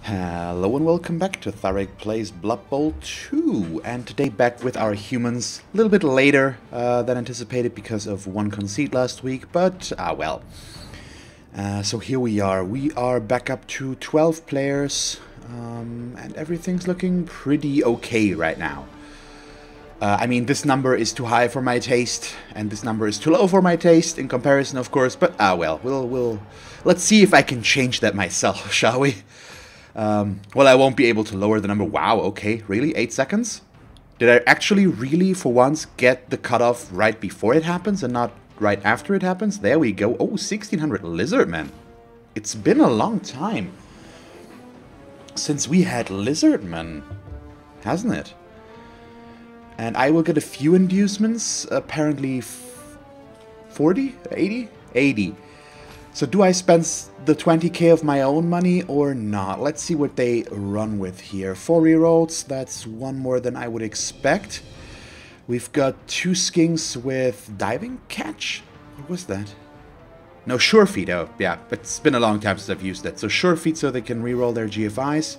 Hello and welcome back to Tharek Plays Blood Bowl 2, and today back with our humans, a little bit later than anticipated because of one conceit last week, but well. So here we are back up to 12 players, and everything's looking pretty okay right now. I mean, this number is too high for my taste, and this number is too low for my taste in comparison, of course, but well, let's see if I can change that myself, shall we? Well, I won't be able to lower the number. Wow, okay, really? 8 seconds? Did I actually really, for once, get the cutoff right before it happens and not right after it happens? There we go. Oh, 1600 Lizardmen. It's been a long time since we had Lizardmen, hasn't it? And I will get a few inducements, apparently 40? 80? 80. So do I spend the 20k of my own money or not? Let's see what they run with here. 4 rerolls, that's one more than I would expect. We've got 2 skinks with diving catch? What was that? No, sure feet. Oh, yeah, but it's been a long time since I've used that. So sure feet so they can reroll their GFIs.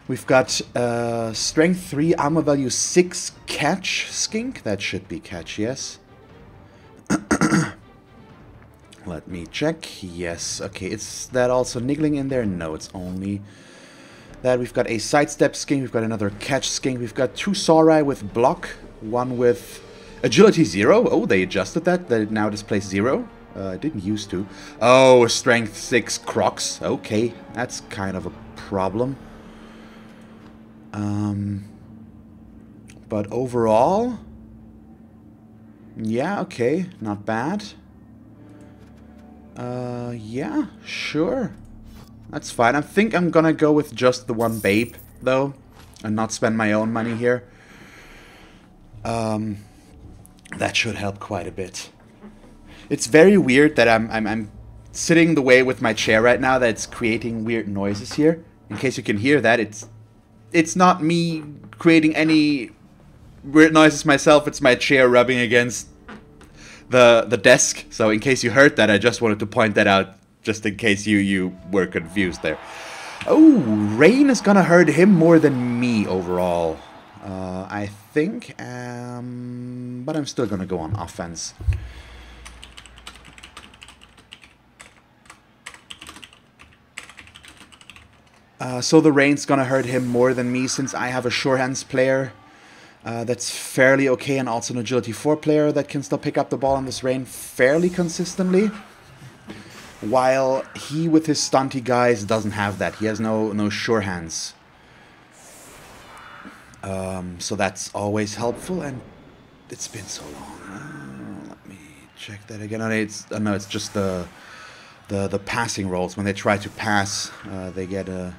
We've got strength 3, armor value 6 catch skink. That should be catch, yes. Let me check. Yes. Okay, is that also niggling in there? No, it's only that. We've got a sidestep skink. We've got another catch skink. We've got 2 Saurai with block. One with agility 0. Oh, they adjusted that. That now displays 0. It didn't used to. Oh, strength 6 crocs. Okay, that's kind of a problem. But overall, yeah, okay, not bad. Yeah, sure. That's fine. I think I'm gonna go with just the one babe, though, and not spend my own money here. That should help quite a bit. It's very weird that I'm sitting the way with my chair right now that's creating weird noises here. In case you can hear that, it's not me creating any weird noises myself, it's my chair rubbing against the desk. So in case you heard that, I just wanted to point that out, just in case you were confused there. Oh, rain is gonna hurt him more than me overall, I think. But I'm still gonna go on offense. So the rain's gonna hurt him more than me since I have a sure hands player. That's fairly okay, and also an agility 4 player that can still pick up the ball in this rain fairly consistently. While he, with his stunty guys, doesn't have that. He has no sure hands. So that's always helpful, and it's been so long. Let me check that again. No, it's just the passing rolls. When they try to pass, they get a...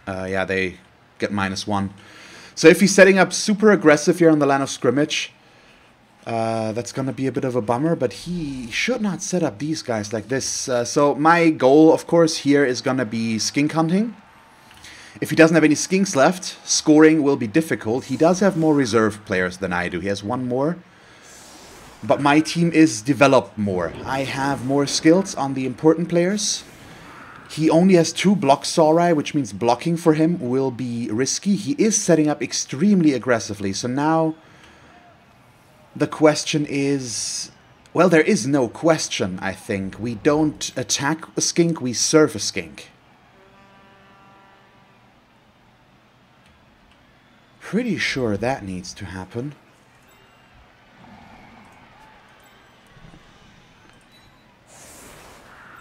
yeah, they get -1. So if he's setting up super aggressive here on the line of scrimmage, that's going to be a bit of a bummer, but he should not set up these guys like this. So my goal, of course, here is going to be skink hunting. If he doesn't have any skinks left, scoring will be difficult. He does have more reserve players than I do. He has 1 more. But my team is developed more. I have more skills on the important players. He only has 2 block Saurai, which means blocking for him will be risky. He is setting up extremely aggressively. So now the question is... Well, there is no question, I think. We don't attack a skink, we serve a skink. Pretty sure that needs to happen.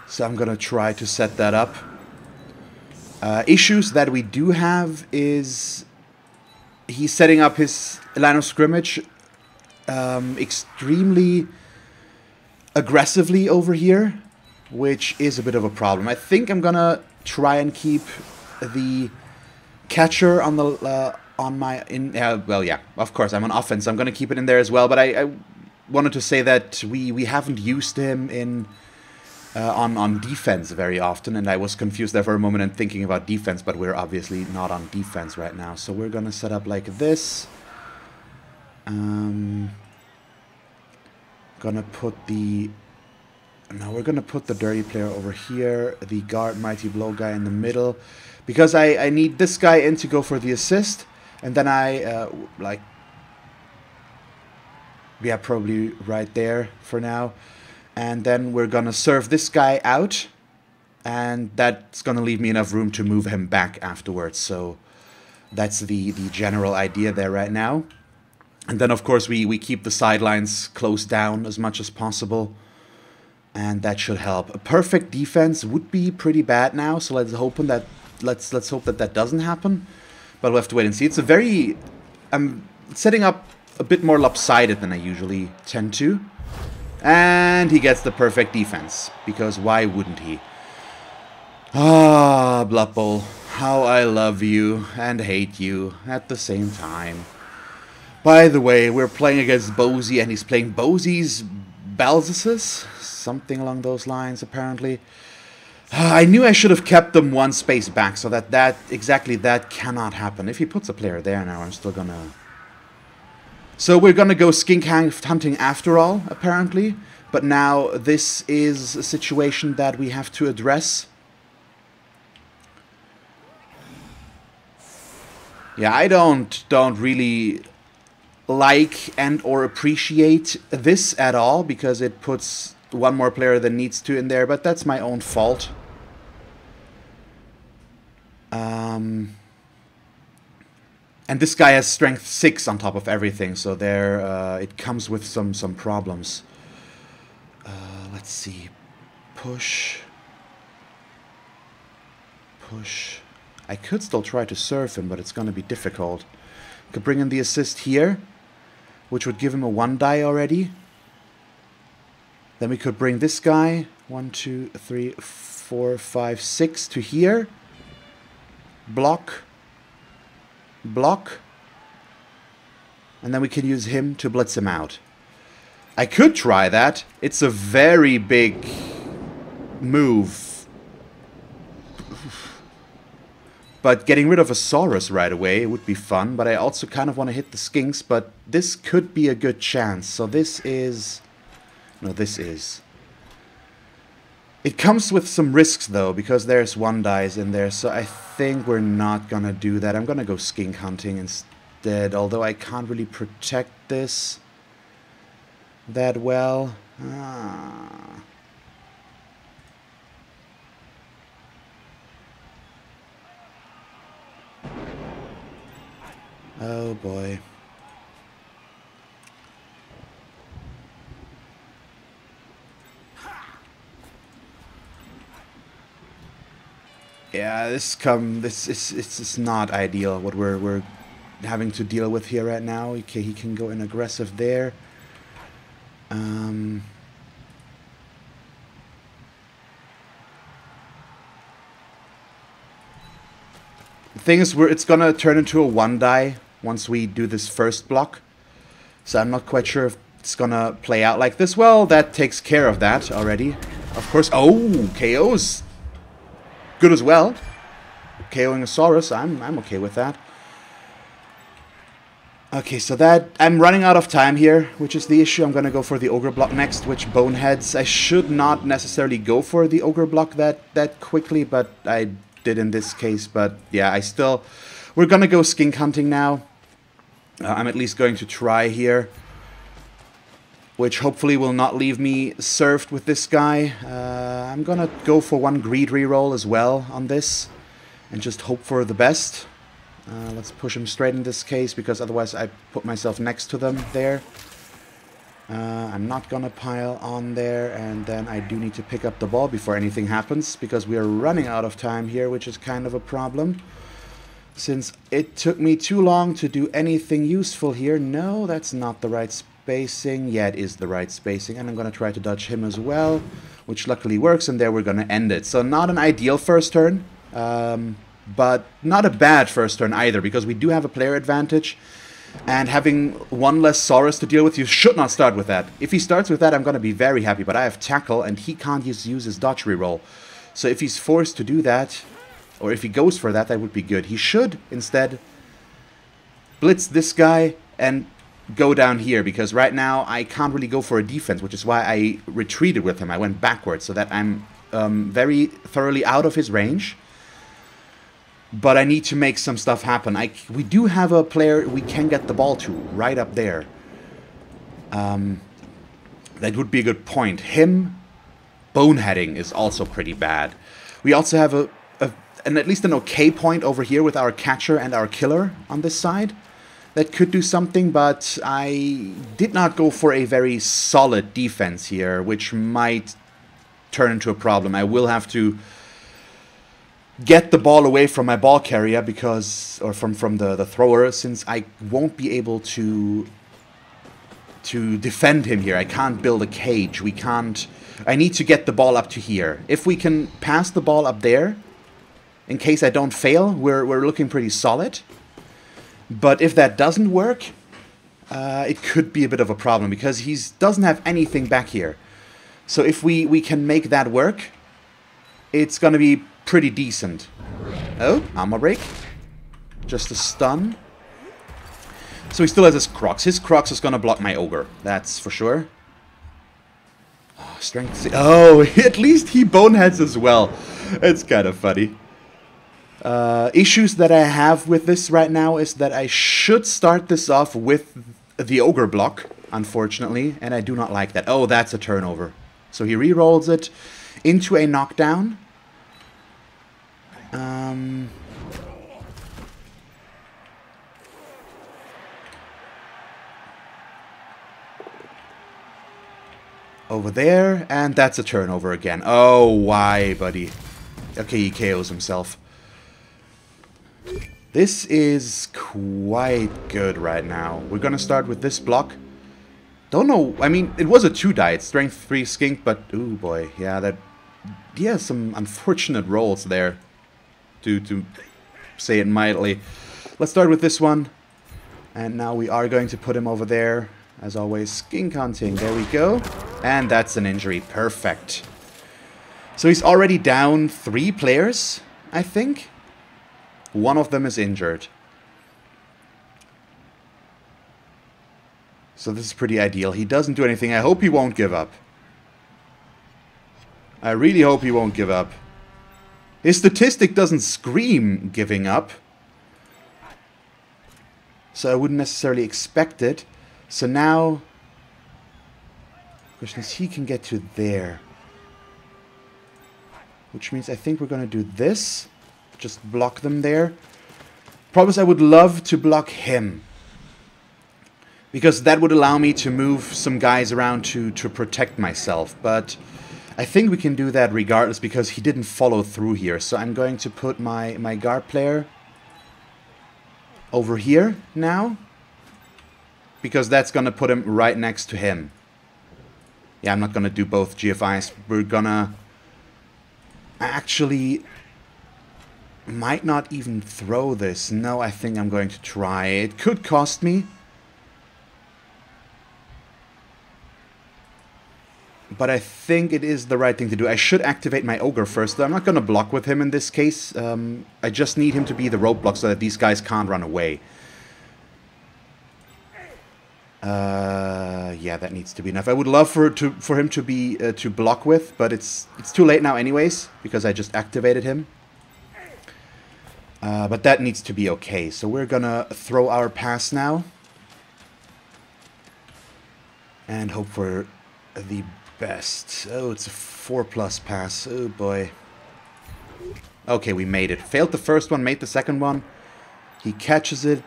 So I'm gonna try to set that up. Issues that we do have is he's setting up his line of scrimmage extremely aggressively over here, which is a bit of a problem. I think I'm gonna try and keep the catcher on the well, yeah, of course I'm on offense. I'm gonna keep it in there as well. But I wanted to say that we haven't used him in. On defense very often, and I was confused there for a moment and thinking about defense, but we're obviously not on defense right now. So we're gonna set up like this. Gonna put the Now we're going to put the dirty player over here, the guard mighty blow guy in the middle, because I need this guy in to go for the assist, and then yeah, probably right there for now. And then we're going to serve this guy out, and that's going to leave me enough room to move him back afterwards. So that's the general idea there right now. And then, of course, we keep the sidelines closed down as much as possible. And that should help. A perfect defense would be pretty bad now, so let's hope that that doesn't happen. But we'll have to wait and see. It's a very... I'm setting up a bit more lopsided than I usually tend to. And he gets the perfect defense, because why wouldn't he? Ah, Blood Bowl, how I love you and hate you at the same time. By the way, we're playing against Bozy, and he's playing Bozy's Balzasus? Something along those lines, apparently. I knew I should have kept them one space back, so that exactly that cannot happen. If he puts a player there now, I'm still gonna... So we're gonna go skink hunting after all, apparently. But now this is a situation that we have to address. Yeah, I don't really like and or appreciate this at all, because it puts one more player than needs to in there, but that's my own fault. And this guy has strength 6 on top of everything, so there it comes with some problems. Let's see. Push. I could still try to serve him, but it's going to be difficult. Could bring in the assist here, which would give him a 1 die already. Then we could bring this guy 1, 2, 3, 4, 5, 6 to here. Block. And then we can use him to blitz him out. I could try that. It's a very big move. But getting rid of a Saurus right away would be fun. But I also kind of want to hit the skinks. But this could be a good chance. So this is... No, this is... It comes with some risks, though, because there's 1 dice in there. So I think we're not going to do that. I'm going to go skink hunting instead. Although I can't really protect this that well. Oh boy. Yeah, it's not ideal what we're having to deal with here right now. Okay, he can go in aggressive there. The thing is, it's gonna turn into a 1 die once we do this first block. So I'm not quite sure if it's gonna play out like this. Well, that takes care of that already. Of course. Oh, KO's good as well. KOing a Saurus, I'm okay with that. Okay, so that... I'm running out of time here, which is the issue. I'm gonna go for the Ogre block next, which boneheads. I should not necessarily go for the Ogre block that quickly, but I did in this case. But yeah, I still... We're gonna go skink hunting now. I'm at least going to try here, which hopefully will not leave me served with this guy. I'm gonna go for 1 greed reroll as well on this, and just hope for the best. Let's push him straight in this case, because otherwise I put myself next to them there. I'm not gonna pile on there, and then I do need to pick up the ball before anything happens, because we are running out of time here, which is kind of a problem. Since it took me too long to do anything useful here. No, that's not the right spacing. Yeah, it is the right spacing, and I'm gonna try to dodge him as well, which luckily works, and there we're gonna end it. So not an ideal first turn. But not a bad first turn either, because we do have a player advantage, and having 1 less Saurus to deal with, you should not start with that. If he starts with that, I'm going to be very happy, but I have Tackle, and he can't use his dodge reroll. So if he's forced to do that, or if he goes for that, that would be good. He should instead blitz this guy and go down here, because right now I can't really go for a defense, which is why I retreated with him. I went backwards so that I'm very thoroughly out of his range. But I need to make some stuff happen. We do have a player we can get the ball to, right up there. That would be a good point. Him boneheading is also pretty bad. We also have at least an okay point over here with our catcher and our killer on this side. That could do something, but I did not go for a very solid defense here, which might turn into a problem. I will have to get the ball away from my ball carrier, because, or from the thrower, since I won't be able to defend him here. I can't build a cage. We can't. I need to get the ball up to here. If we can pass the ball up there, in case I don't fail, we're looking pretty solid. But if that doesn't work, it could be a bit of a problem, because he doesn't have anything back here. So if we can make that work, it's gonna be pretty decent. Oh, armor break. Just a stun. So he still has his Crocs. His Crocs is gonna block my Ogre. That's for sure. Oh, strength. Oh, at least he boneheads as well. It's kind of funny. Issues that I have with this right now is that I should start this off with the Ogre block, unfortunately, and I do not like that. Oh, that's a turnover. So he re-rolls it into a knockdown. Over there, and that's a turnover again. Oh, why, buddy? Okay, he KOs himself. This is quite good right now. We're gonna start with this block. Don't know, I mean, it was a 2-die. It's strength 3 skink, but, ooh boy, yeah, that... He has some unfortunate rolls there, to say it mildly. Let's start with this one. And now we are going to put him over there. As always, skink hunting. There we go. And that's an injury. Perfect. So he's already down 3 players, I think. One of them is injured. So this is pretty ideal. He doesn't do anything. I hope he won't give up. I really hope he won't give up. His statistic doesn't scream giving up. So I wouldn't necessarily expect it. So now, question is, he can get to there. Which means I think we're going to do this. Just block them there. Problem is, I would love to block him, because that would allow me to move some guys around to protect myself. But I think we can do that regardless, because he didn't follow through here. So I'm going to put my guard player over here now, because that's going to put him right next to him. Yeah, I'm not going to do both GFIs. We're going to... Actually, might not even throw this. No, I think I'm going to try. It could cost me. But I think it is the right thing to do. I should activate my Ogre first, though. I'm not going to block with him in this case. I just need him to be the roadblock so that these guys can't run away. Yeah, that needs to be enough. I would love for him to be to block with, but it's too late now anyways, because I just activated him. But that needs to be okay. So we're gonna throw our pass now. And hope for the best. Oh, it's a 4+ pass. Oh boy. Okay, we made it. Failed the first one, made the second one. He catches it.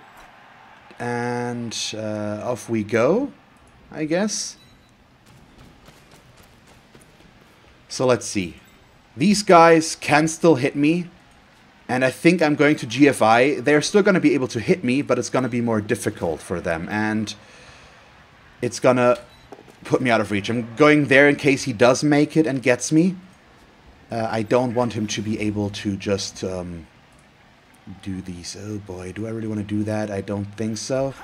And off we go, I guess. So let's see. These guys can still hit me. And I think I'm going to GFI. They're still going to be able to hit me, but it's going to be more difficult for them. And it's going to put me out of reach. I'm going there in case he does make it and gets me. I don't want him to be able to just... do these. Oh boy, do I really want to do that? I don't think so.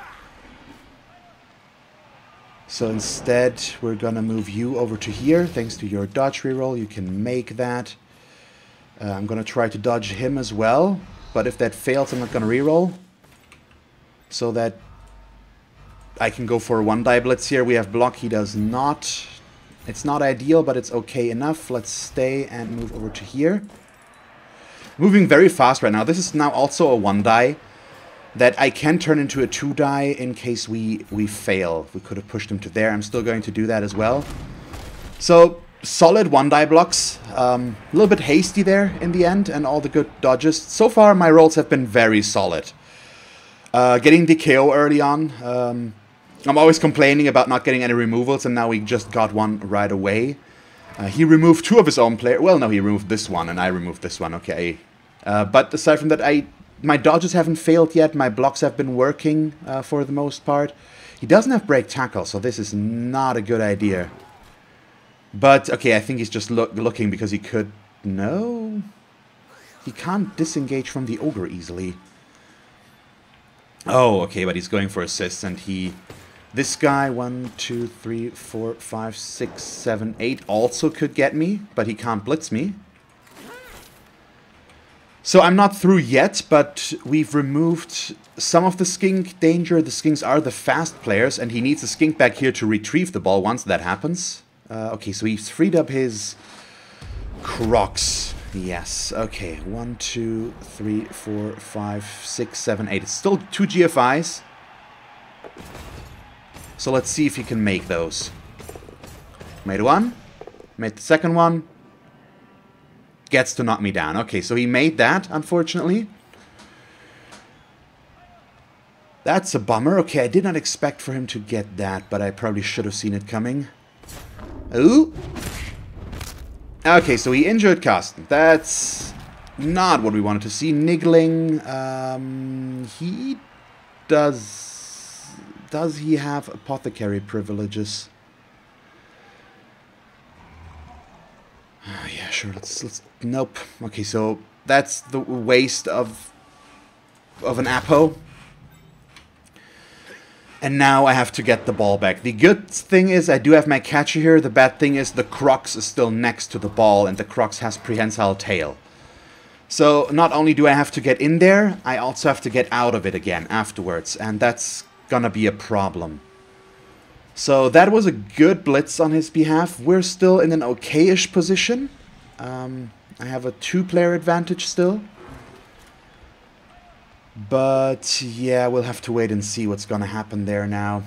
So instead, we're gonna move you over to here. Thanks to your dodge reroll, you can make that. I'm gonna try to dodge him as well, but if that fails, I'm not gonna reroll. So that I can go for a 1-die blitz here. We have block, he does not. It's not ideal, but it's okay enough. Let's stay and move over to here. Moving very fast right now. This is now also a 1-die that I can turn into a 2-die in case we fail. We could have pushed him to there. I'm still going to do that as well. So, solid 1-die blocks. A little bit hasty there in the end, and all the good dodges. So far, my rolls have been very solid. Getting the KO early on. I'm always complaining about not getting any removals, and now we just got one right away. He removed 2 of his own players. Well, no, he removed this one, and I removed this one. Okay. But aside from that, my dodges haven't failed yet. My blocks have been working for the most part. He doesn't have break tackle, so this is not a good idea. But, okay, I think he's just looking because he could... No? He can't disengage from the ogre easily. Oh, okay, but he's going for assists, and he... This guy, 1, 2, 3, 4, 5, 6, 7, 8, also could get me, but he can't blitz me. So I'm not through yet, but we've removed some of the skink danger. The skinks are the fast players, and he needs a skink back here to retrieve the ball once that happens. Okay, so he's freed up his Crocs. Yes, okay. 1, 2, 3, 4, 5, 6, 7, 8. It's still 2 GFIs. So let's see if he can make those. Made one. Made the second one. Gets to knock me down. Okay, so he made that, unfortunately. That's a bummer. Okay, I did not expect for him to get that, but I probably should have seen it coming. Ooh. Okay, so he injured Carsten. That's not what we wanted to see. Niggling. He does... Does he have apothecary privileges? Yeah, sure. Let's. Nope. Okay, so that's the waste of an Apo. And now I have to get the ball back. The good thing is I do have my catcher here. The bad thing is the Crocs is still next to the ball, and the Crocs has prehensile tail. So not only do I have to get in there, I also have to get out of it again afterwards, and that's gonna be a problem. So that was a good blitz on his behalf. We're still in an okay-ish position. I have a 2-player advantage still. But yeah, we'll have to wait and see what's gonna happen there now.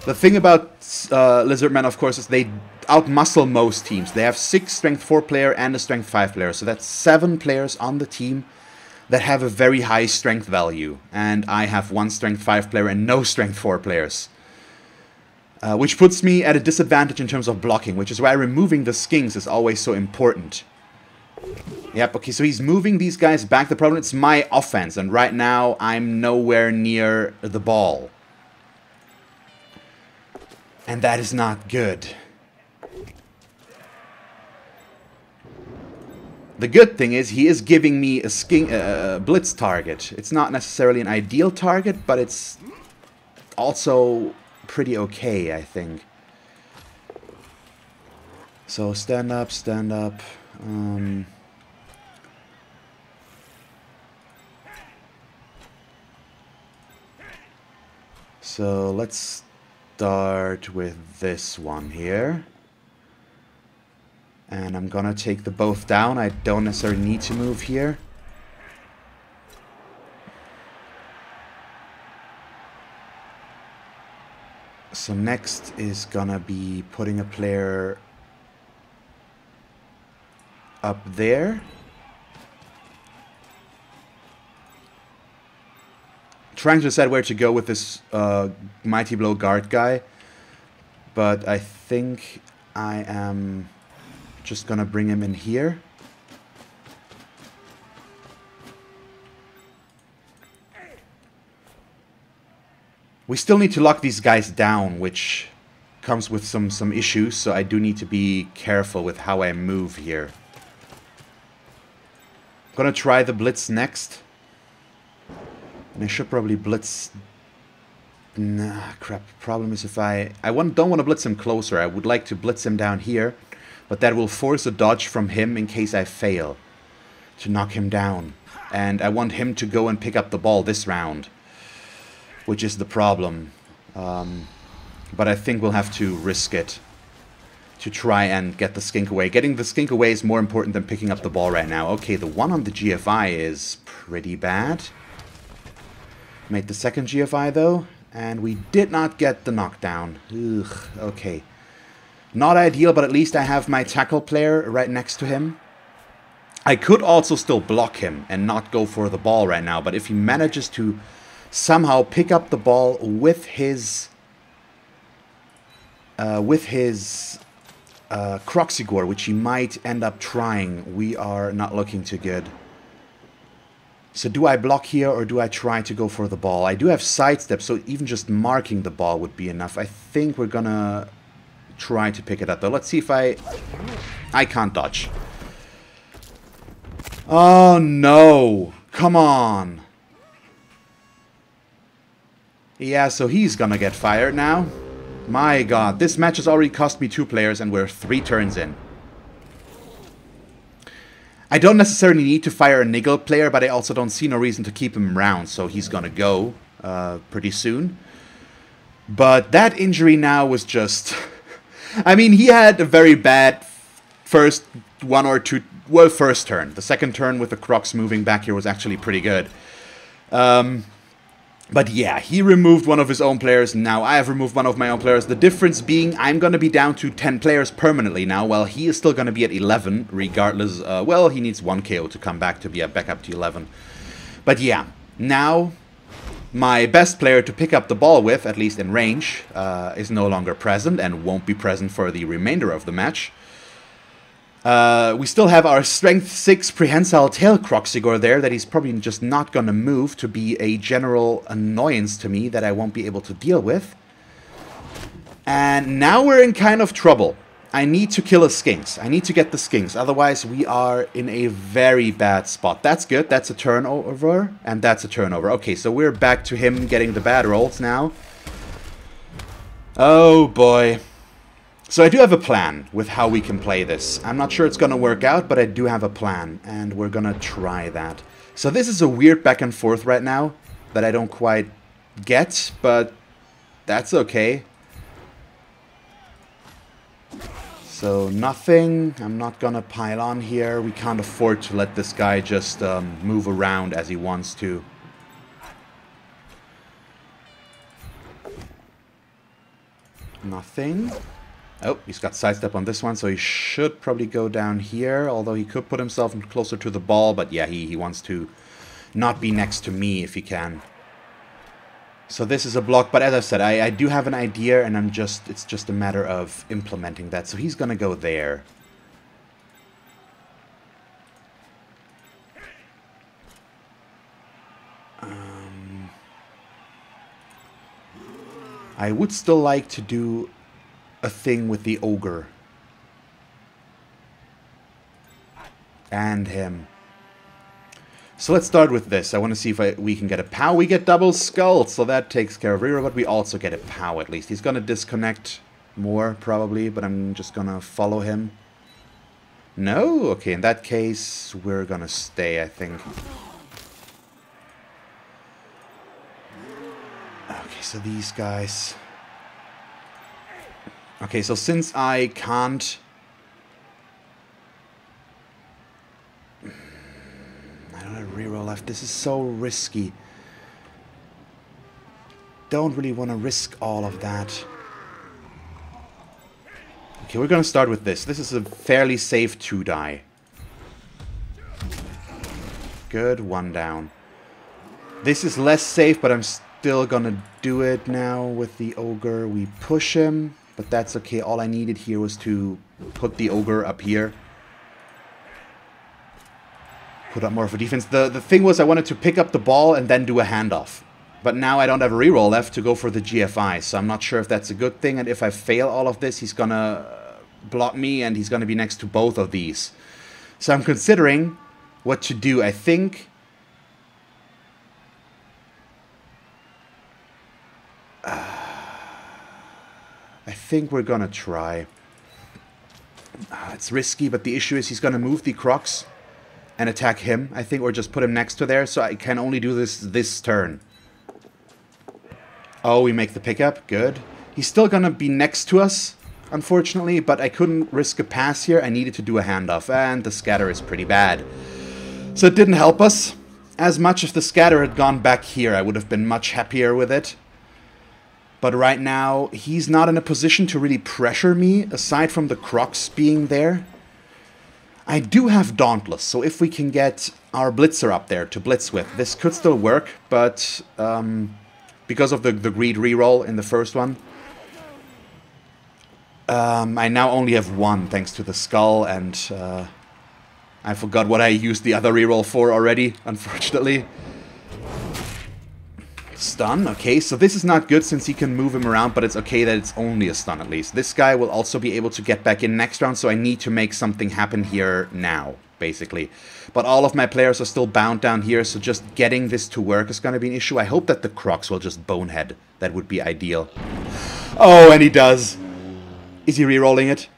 The thing about Lizardmen, of course, is they outmuscle most teams. They have 6 strength 4 player and a strength 5 player. So that's 7 players on the team that have a very high strength value, and I have 1 strength 5 player and no strength 4 players. Which puts me at a disadvantage in terms of blocking, which is why removing the skinks is always so important. Yep, okay, so he's moving these guys back. The problem is my offense, and right now I'm nowhere near the ball. And that is not good. The good thing is he is giving me a blitz target. It's not necessarily an ideal target, but it's also pretty okay, I think. So stand up, stand up. So let's start with this one here. And I'm gonna take the both down. I don't necessarily need to move here. So next is gonna be putting a player up there. Trying to decide where to go with this Mighty Blow guard guy. But I think I am just gonna bring him in here. We still need to lock these guys down, which comes with some issues, so I do need to be careful with how I move here. I'm gonna try the blitz next. And I should probably blitz... Nah, crap. Problem is if I don't want to blitz him closer. I would like to blitz him down here. But that will force a dodge from him in case I fail. to knock him down. And I want him to go and pick up the ball this round, which is the problem. But I think we'll have to risk it to try and get the skink away. Getting the skink away is more important than picking up the ball right now. Okay, the one on the GFI is pretty bad. Made the second GFI though, and we did not get the knockdown. Ugh, okay. Not ideal, but at least I have my tackle player right next to him. I could also still block him and not go for the ball right now, but if he manages to somehow pick up the ball with his Cuaqtza, which he might end up trying, we are not looking too good. So do I block here or do I try to go for the ball? I do have sidestep, so even just marking the ball would be enough. I think we're gonna try to pick it up though. Let's see if I can't dodge. Oh no! Come on! Yeah, so he's gonna get fired now. My god, this match has already cost me 2 players and we're 3 turns in. I don't necessarily need to fire a niggle player, but I also don't see no reason to keep him around, so he's gonna go pretty soon. But that injury now was just... I mean, he had a very bad first 1 or 2... Well, first turn. The second turn with the Crocs moving back here was actually pretty good. But yeah, he removed one of his own players. Now I have removed one of my own players. The difference being I'm going to be down to 10 players permanently now, while he is still going to be at 11, regardless. Well, he needs 1 KO to come back to be back up to 11. But yeah, now my best player to pick up the ball with, at least in range, is no longer present and won't be present for the remainder of the match. We still have our Strength 6 Prehensile Tail Cuaqtza there that he's probably just not going to move to be a general annoyance to me that I won't be able to deal with. And now we're in kind of trouble. I need to kill a skinks. I need to get the skinks. Otherwise, we are in a very bad spot. That's good. That's a turnover. And that's a turnover. Okay, so we're back to him getting the bad rolls now. Oh, boy. So I do have a plan with how we can play this. I'm not sure it's going to work out, but I do have a plan, and we're going to try that. So this is a weird back and forth right now that I don't quite get, but that's okay. So nothing. I'm not going to pile on here. We can't afford to let this guy just move around as he wants to. Nothing. Oh, he's got sidestep on this one, so he should probably go down here, although he could put himself closer to the ball, but yeah, he wants to not be next to me if he can. So this is a block, but as I said, I do have an idea, and it's just a matter of implementing that. So he's gonna go there. I would still like to do a thing with the ogre and him. So let's start with this. I want to see if we can get a POW. We get double skull, so that takes care of Riro, but we also get a POW at least. He's going to disconnect more probably, but I'm just going to follow him. No? Okay, in that case, we're going to stay, I think. Okay, so these guys... Okay, so since I can't... I don't have reroll left. This is so risky. Don't really want to risk all of that. Okay, we're going to start with this. This is a fairly safe 2-die. Good, 1 down. This is less safe, but I'm still going to do it now with the ogre. We push him. But that's okay. All I needed here was to put the ogre up here. Put up more of a defense. The thing was I wanted to pick up the ball and then do a handoff. But now I don't have a reroll left to go for the GFI. So I'm not sure if that's a good thing. And if I fail all of this, he's going to block me and he's going to be next to both of these. So I'm considering what to do. I think... I think we're gonna try. It's risky, but the issue is he's gonna move the Crocs and attack him, I think, or just put him next to there, so I can only do this turn. Oh, we make the pickup. Good. He's still gonna be next to us, unfortunately, but I couldn't risk a pass here. I needed to do a handoff, and the scatter is pretty bad. So it didn't help us as much. If the scatter had gone back here, I would have been much happier with it. But right now, he's not in a position to really pressure me, aside from the Crocs being there. I do have Dauntless, so if we can get our Blitzer up there to blitz with, this could still work, but because of the greed reroll in the first one, I now only have one thanks to the skull, and I forgot what I used the other reroll for already, unfortunately. Stun, okay, so this is not good since he can move him around, but it's okay that it's only a stun at least. This guy will also be able to get back in next round, so I need to make something happen here now, basically. But all of my players are still bound down here, so just getting this to work is going to be an issue. I hope that the Crocs will just bonehead. That would be ideal. Oh, and he does. Is he re-rolling it?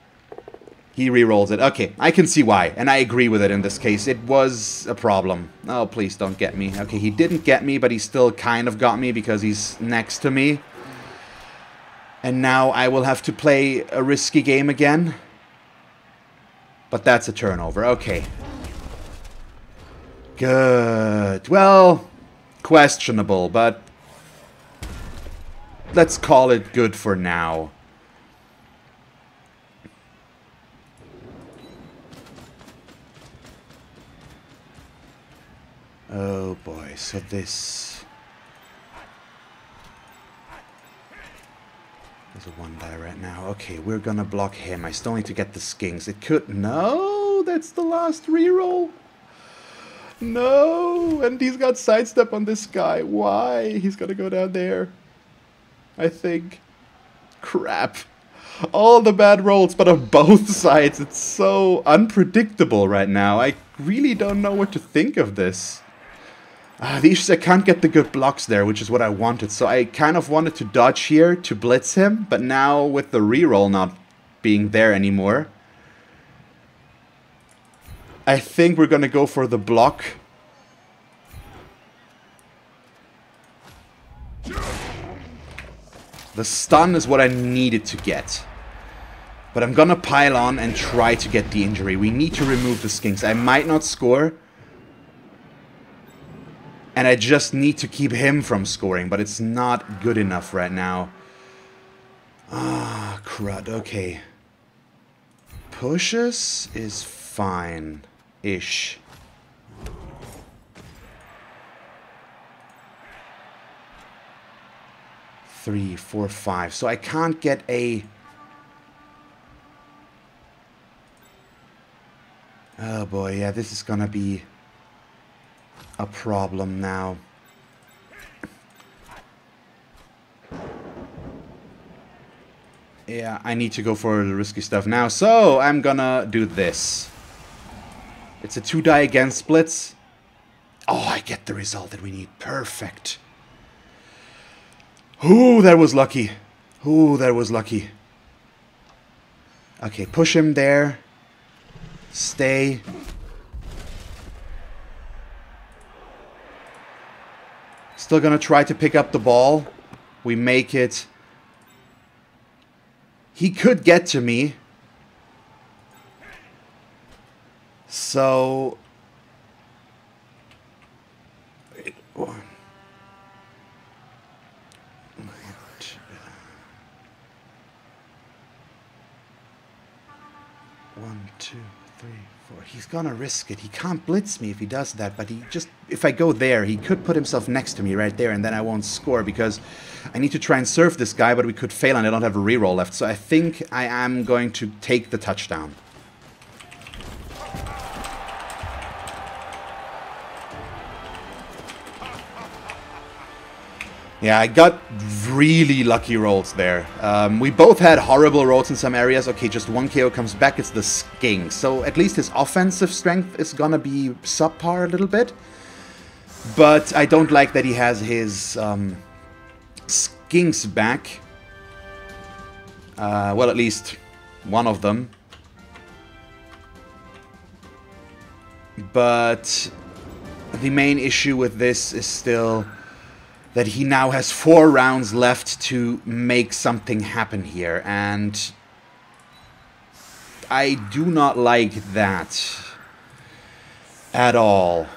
He re-rolls it. Okay, I can see why, and I agree with it in this case. It was a problem. Oh, please don't get me. Okay, he didn't get me, but he still kind of got me because he's next to me. And now I will have to play a risky game again. But that's a turnover. Okay. Good. Well, questionable, but let's call it good for now. Oh boy, so this... There's a one die right now. Okay, we're gonna block him. I still need to get the skinks. It could... No! That's the last reroll! No! And he's got sidestep on this guy. Why? He's gonna go down there. I think. Crap. All the bad rolls, but on both sides. It's so unpredictable right now. I really don't know what to think of this. The issue is I can't get the good blocks there, which is what I wanted. So I kind of wanted to dodge here to blitz him, but now with the reroll not being there anymore, I think we're going to go for the block. The stun is what I needed to get. But I'm going to pile on and try to get the injury. We need to remove the skinks. I might not score. And I just need to keep him from scoring, but it's not good enough right now. Ah, crud, okay. Pushes is fine-ish. Three, four, five. So I can't get a... Oh boy, yeah, this is gonna be a problem now. Yeah, I need to go for the risky stuff now, so I'm gonna do this. It's a 2-die against splits. Oh, I get the result that we need. Perfect. Ooh, that was lucky. Ooh, that was lucky. Okay, push him there. Stay. Still gonna try to pick up the ball. We make it. He could get to me. So... Wait, one. One, two, three, four. He's gonna risk it. He can't blitz me if he does that, but he just... If I go there, he could put himself next to me right there, and then I won't score, because I need to try and serve this guy, but we could fail, and I don't have a reroll left. So I think I am going to take the touchdown. Yeah, I got really lucky rolls there. We both had horrible rolls in some areas. Okay, just one KO comes back, it's the skink. So at least his offensive strength is gonna be subpar a little bit. But I don't like that he has his skinks back. Well, at least one of them. But the main issue with this is still that he now has 4 rounds left to make something happen here, and I do not like that at all.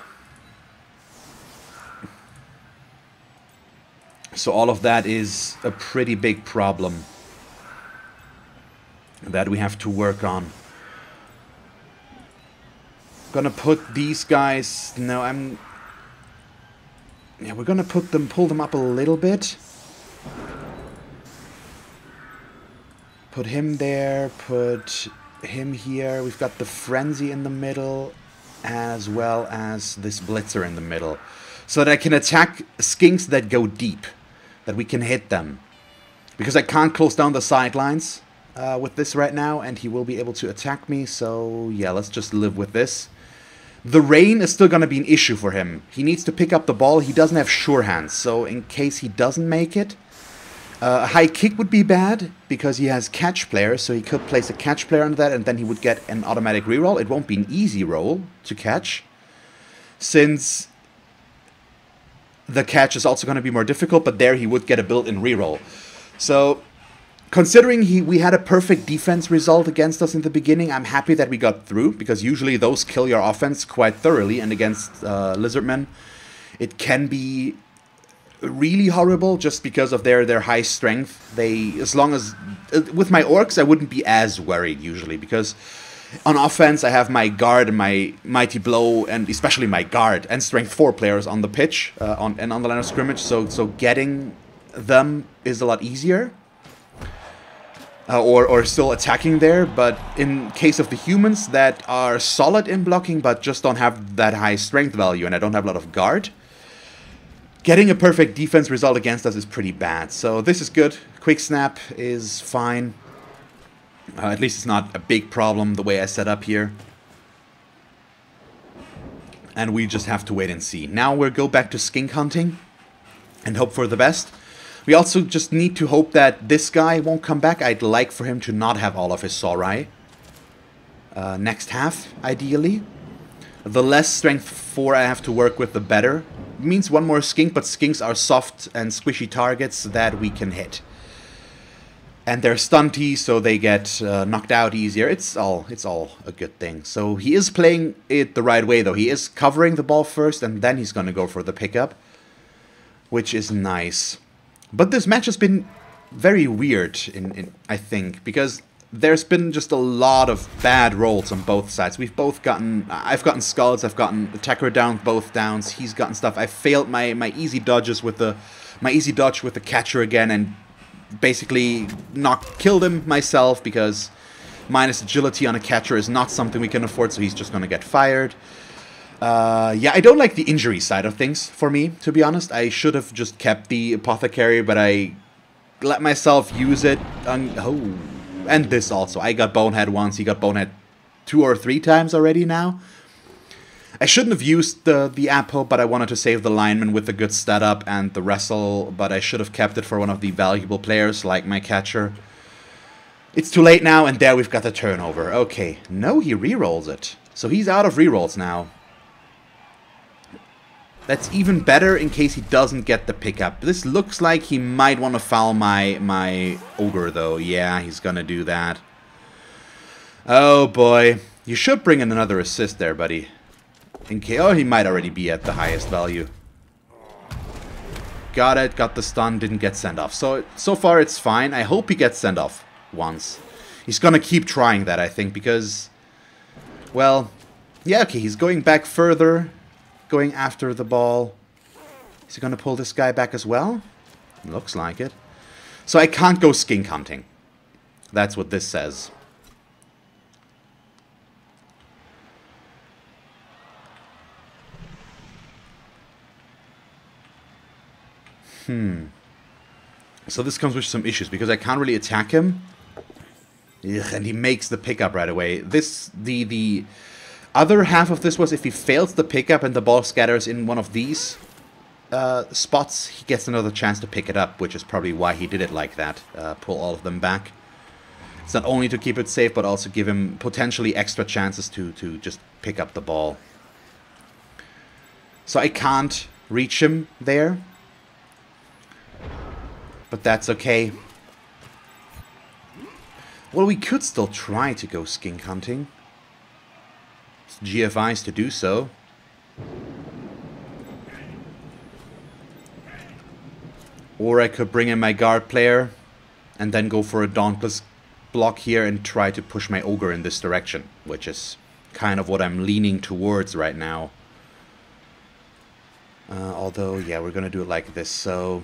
So all of that is a pretty big problem that we have to work on. Gonna put these guys... No, yeah, we're gonna pull them up a little bit. Put him there, put him here. We've got the Frenzy in the middle, as well as this Blitzer in the middle. So that I can attack skinks that go deep. That we can hit them. Because I can't close down the sidelines with this right now, and he will be able to attack me, so yeah, let's just live with this. The rain is still going to be an issue for him. He needs to pick up the ball. He doesn't have sure hands, so in case he doesn't make it, a high kick would be bad, because he has catch players, so he could place a catch player on that, and then he would get an automatic reroll. It won't be an easy roll to catch, since the catch is also going to be more difficult, but there he would get a built-in reroll. So, considering we had a perfect defense result against us in the beginning, I'm happy that we got through, because usually those kill your offense quite thoroughly, and against Lizardmen, it can be really horrible just because of their high strength. As long as... with my orcs, I wouldn't be as worried usually, because on offense, I have my guard and my mighty blow, and especially my guard and strength 4 players on the pitch and on the line of scrimmage. So getting them is a lot easier, or still attacking there. But in case of the humans that are solid in blocking, but just don't have that high strength value, and I don't have a lot of guard, getting a perfect defense result against us is pretty bad. So this is good. Quick snap is fine. At least it's not a big problem the way I set up here. And we just have to wait and see. Now we'll go back to skink hunting and hope for the best. We also just need to hope that this guy won't come back. I'd like for him to not have all of his Saurai next half, ideally. The less strength 4 I have to work with, the better. It means one more skink, but skinks are soft and squishy targets that we can hit. And they're stunty, so they get knocked out easier. It's all a good thing. So he is playing it the right way, though. He is covering the ball first, and then he's going to go for the pickup, which is nice. But this match has been very weird, I think, because there's been just a lot of bad rolls on both sides. I've gotten skulls, I've gotten attacker down, both downs. He's gotten stuff. I failed my easy dodges with my easy dodge with the catcher again, and basically killed him myself, because minus agility on a catcher is not something we can afford, so he's just gonna get fired. Yeah, I don't like the injury side of things, for me, to be honest. I should have just kept the apothecary, but I let myself use it. And this also. I got bonehead once, he got bonehead 2 or 3 times already now. I shouldn't have used the apple, but I wanted to save the lineman with the good stat up and the wrestle, but I should have kept it for one of the valuable players, like my catcher. It's too late now, and there we've got the turnover. Okay, no, he rerolls it. So he's out of rerolls now. That's even better in case he doesn't get the pickup. This looks like he might want to foul my ogre, though. Yeah, he's gonna do that. Oh, boy. You should bring in another assist there, buddy. Oh, he might already be at the highest value. Got it, got the stun, didn't get sent off. So far it's fine. I hope he gets sent off once. He's gonna keep trying that, I think, because... well, yeah, okay, he's going back further, going after the ball. Is he gonna pull this guy back as well? Looks like it. So I can't go skink hunting. That's what this says. So this comes with some issues, because I can't really attack him. Ugh, and he makes the pickup right away. The other half of this was if he fails the pickup and the ball scatters in one of these spots, he gets another chance to pick it up, which is probably why he did it like that. Pull all of them back. It's not only to keep it safe, but also give him potentially extra chances to just pick up the ball. So I can't reach him there. But that's okay. Well, we could still try to go skink hunting. It's GFIs to do so. Or I could bring in my guard player and then go for a dauntless block here and try to push my ogre in this direction, which is kind of what I'm leaning towards right now. Although, yeah, we're gonna do it like this, so...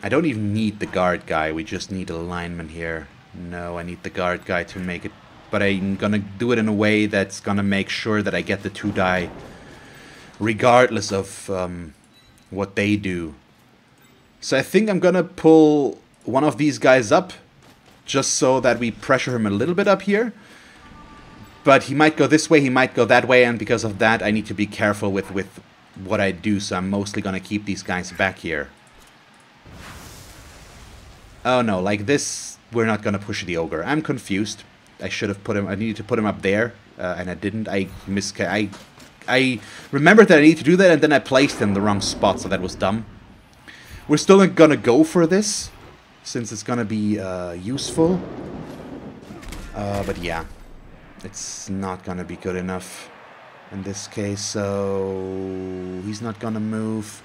I don't even need the guard guy, we just need a lineman here. No, I need the guard guy to make it, but I'm gonna do it in a way that's gonna make sure that I get the 2 die, regardless of what they do. So I think I'm gonna pull one of these guys up, just so that we pressure him a little bit up here. But he might go this way, he might go that way, and because of that I need to be careful with what I do, so I'm mostly gonna keep these guys back here. Oh no, like this, we're not gonna push the ogre. I'm confused. I should have put him, I needed to put him up there, and I didn't. I remembered that I needed to do that, and then I placed him in the wrong spot, so that was dumb. We're still gonna go for this, since it's gonna be useful. But yeah, it's not gonna be good enough in this case, so he's not gonna move.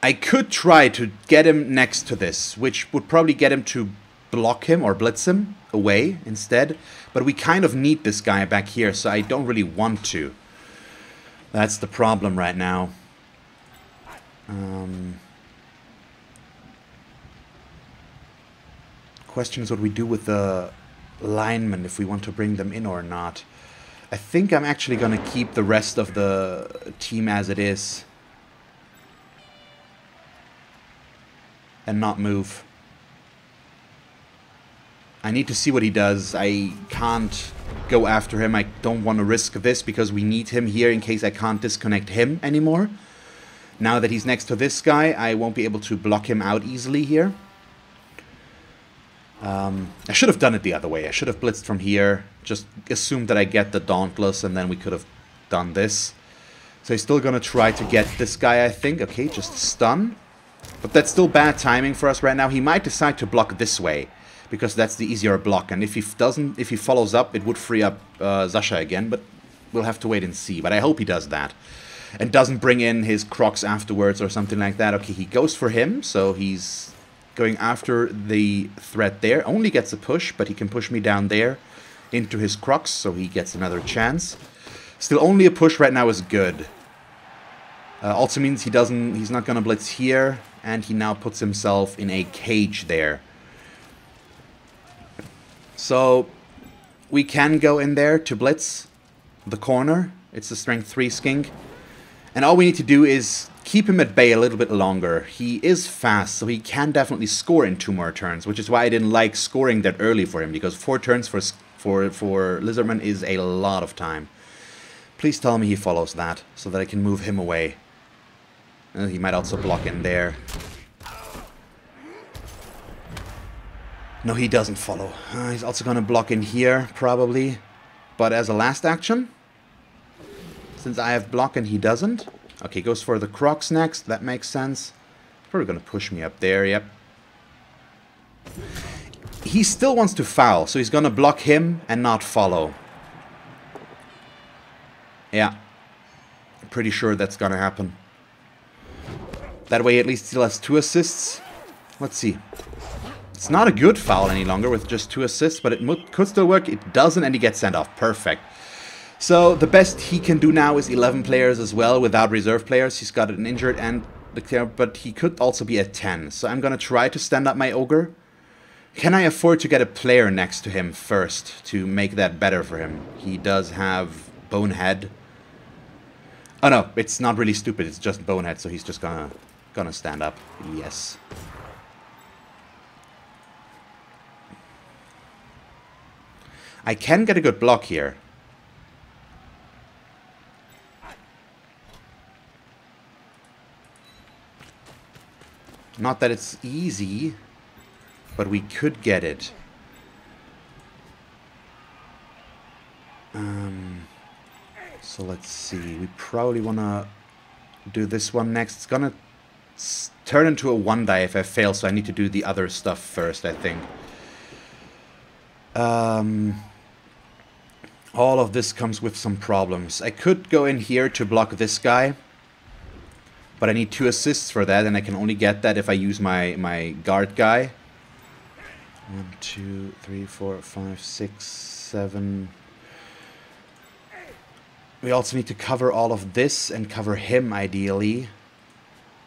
I could try to get him next to this, which would probably get him to block him or blitz him away instead. But we kind of need this guy back here, so I don't really want to. That's the problem right now. Question is what we do with the linemen, if we want to bring them in or not. I think I'm actually going to keep the rest of the team as it is. And not move. I need to see what he does. I can't go after him. I don't want to risk this because we need him here in case I can't disconnect him anymore. Now that he's next to this guy, I won't be able to block him out easily here. I should have done it the other way. I should have blitzed from here. Just assumed that I get the Dauntless and then we could have done this. So he's still going to try to get this guy, I think. Okay, just stun. But that's still bad timing for us right now. He might decide to block this way, because that's the easier block. And if he doesn't, if he follows up, it would free up Sasha again. But we'll have to wait and see. But I hope he does that, and doesn't bring in his Crocs afterwards or something like that. Okay, he goes for him, so he's going after the threat there. Only gets a push, but he can push me down there into his Crocs, so he gets another chance. Still, only a push right now is good. Also means he's not gonna blitz here, and he now puts himself in a cage there. So we can go in there to blitz the corner. It's a strength 3 skink, and all we need to do is keep him at bay a little bit longer. He is fast, so he can definitely score in 2 more turns, which is why I didn't like scoring that early for him, because 4 turns for Lizardmen is a lot of time. Please tell me he follows that, so that I can move him away. He might also block in there. No, he doesn't follow. He's also going to block in here, probably. But as a last action, since I have block and he doesn't. Okay, goes for the Crocs next. That makes sense. Probably going to push me up there, yep. He still wants to foul, so he's going to block him and not follow. Yeah. I'm pretty sure that's going to happen. That way at least he still has 2 assists. Let's see. It's not a good foul any longer with just 2 assists, but it could still work. It doesn't, and he gets sent off. Perfect. So the best he can do now is 11 players as well without reserve players. He's got an injured and but he could also be at 10. So I'm going to try to stand up my Ogre. Can I afford to get a player next to him first to make that better for him? He does have Bonehead. Oh no, it's not really stupid. It's just Bonehead, so he's just gonna stand up. Yes. I can get a good block here. Not that it's easy, but we could get it. So let's see. We probably want to do this one next. It's gonna turn into a 1-die if I fail, so I need to do the other stuff first, I think. All of this comes with some problems. I could go in here to block this guy, but I need 2 assists for that, and I can only get that if I use my guard guy. 1, 2, 3, 4, 5, 6, 7. We also need to cover all of this and cover him, ideally.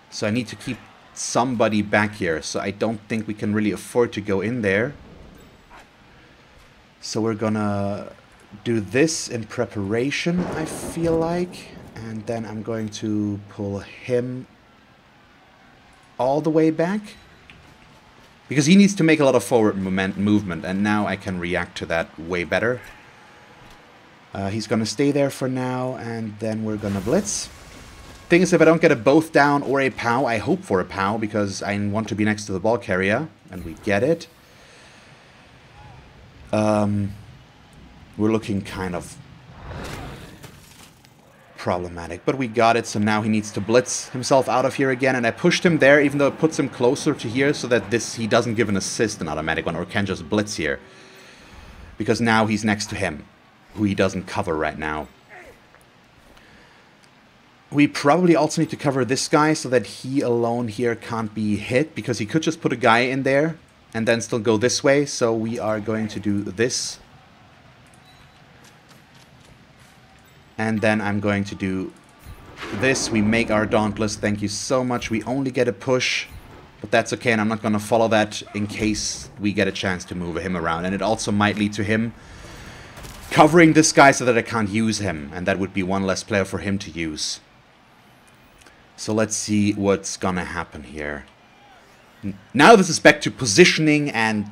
So I need to keep somebody back here. So I don't think we can really afford to go in there. So we're gonna do this in preparation, I feel like. And then I'm going to pull him all the way back. Because he needs to make a lot of forward movement. And now I can react to that way better. He's going to stay there for now, and then we're going to blitz. Thing is, if I don't get a both down or a POW, I hope for a POW, because I want to be next to the ball carrier, and we get it. We're looking kind of problematic, but we got it, so now he needs to blitz himself out of here again, and I pushed him there, even though it puts him closer to here, so that he doesn't give an assist, an automatic one, or can just blitz here. Because now he's next to him, who he doesn't cover right now. We probably also need to cover this guy so that he alone here can't be hit, because he could just put a guy in there and then still go this way. So we are going to do this. And then I'm going to do this. We make our Dauntless. Thank you so much. We only get a push, but that's okay, and I'm not going to follow that in case we get a chance to move him around. And it also might lead to him covering this guy so that I can't use him, and that would be one less player for him to use. So let's see what's gonna happen here. Now this is back to positioning and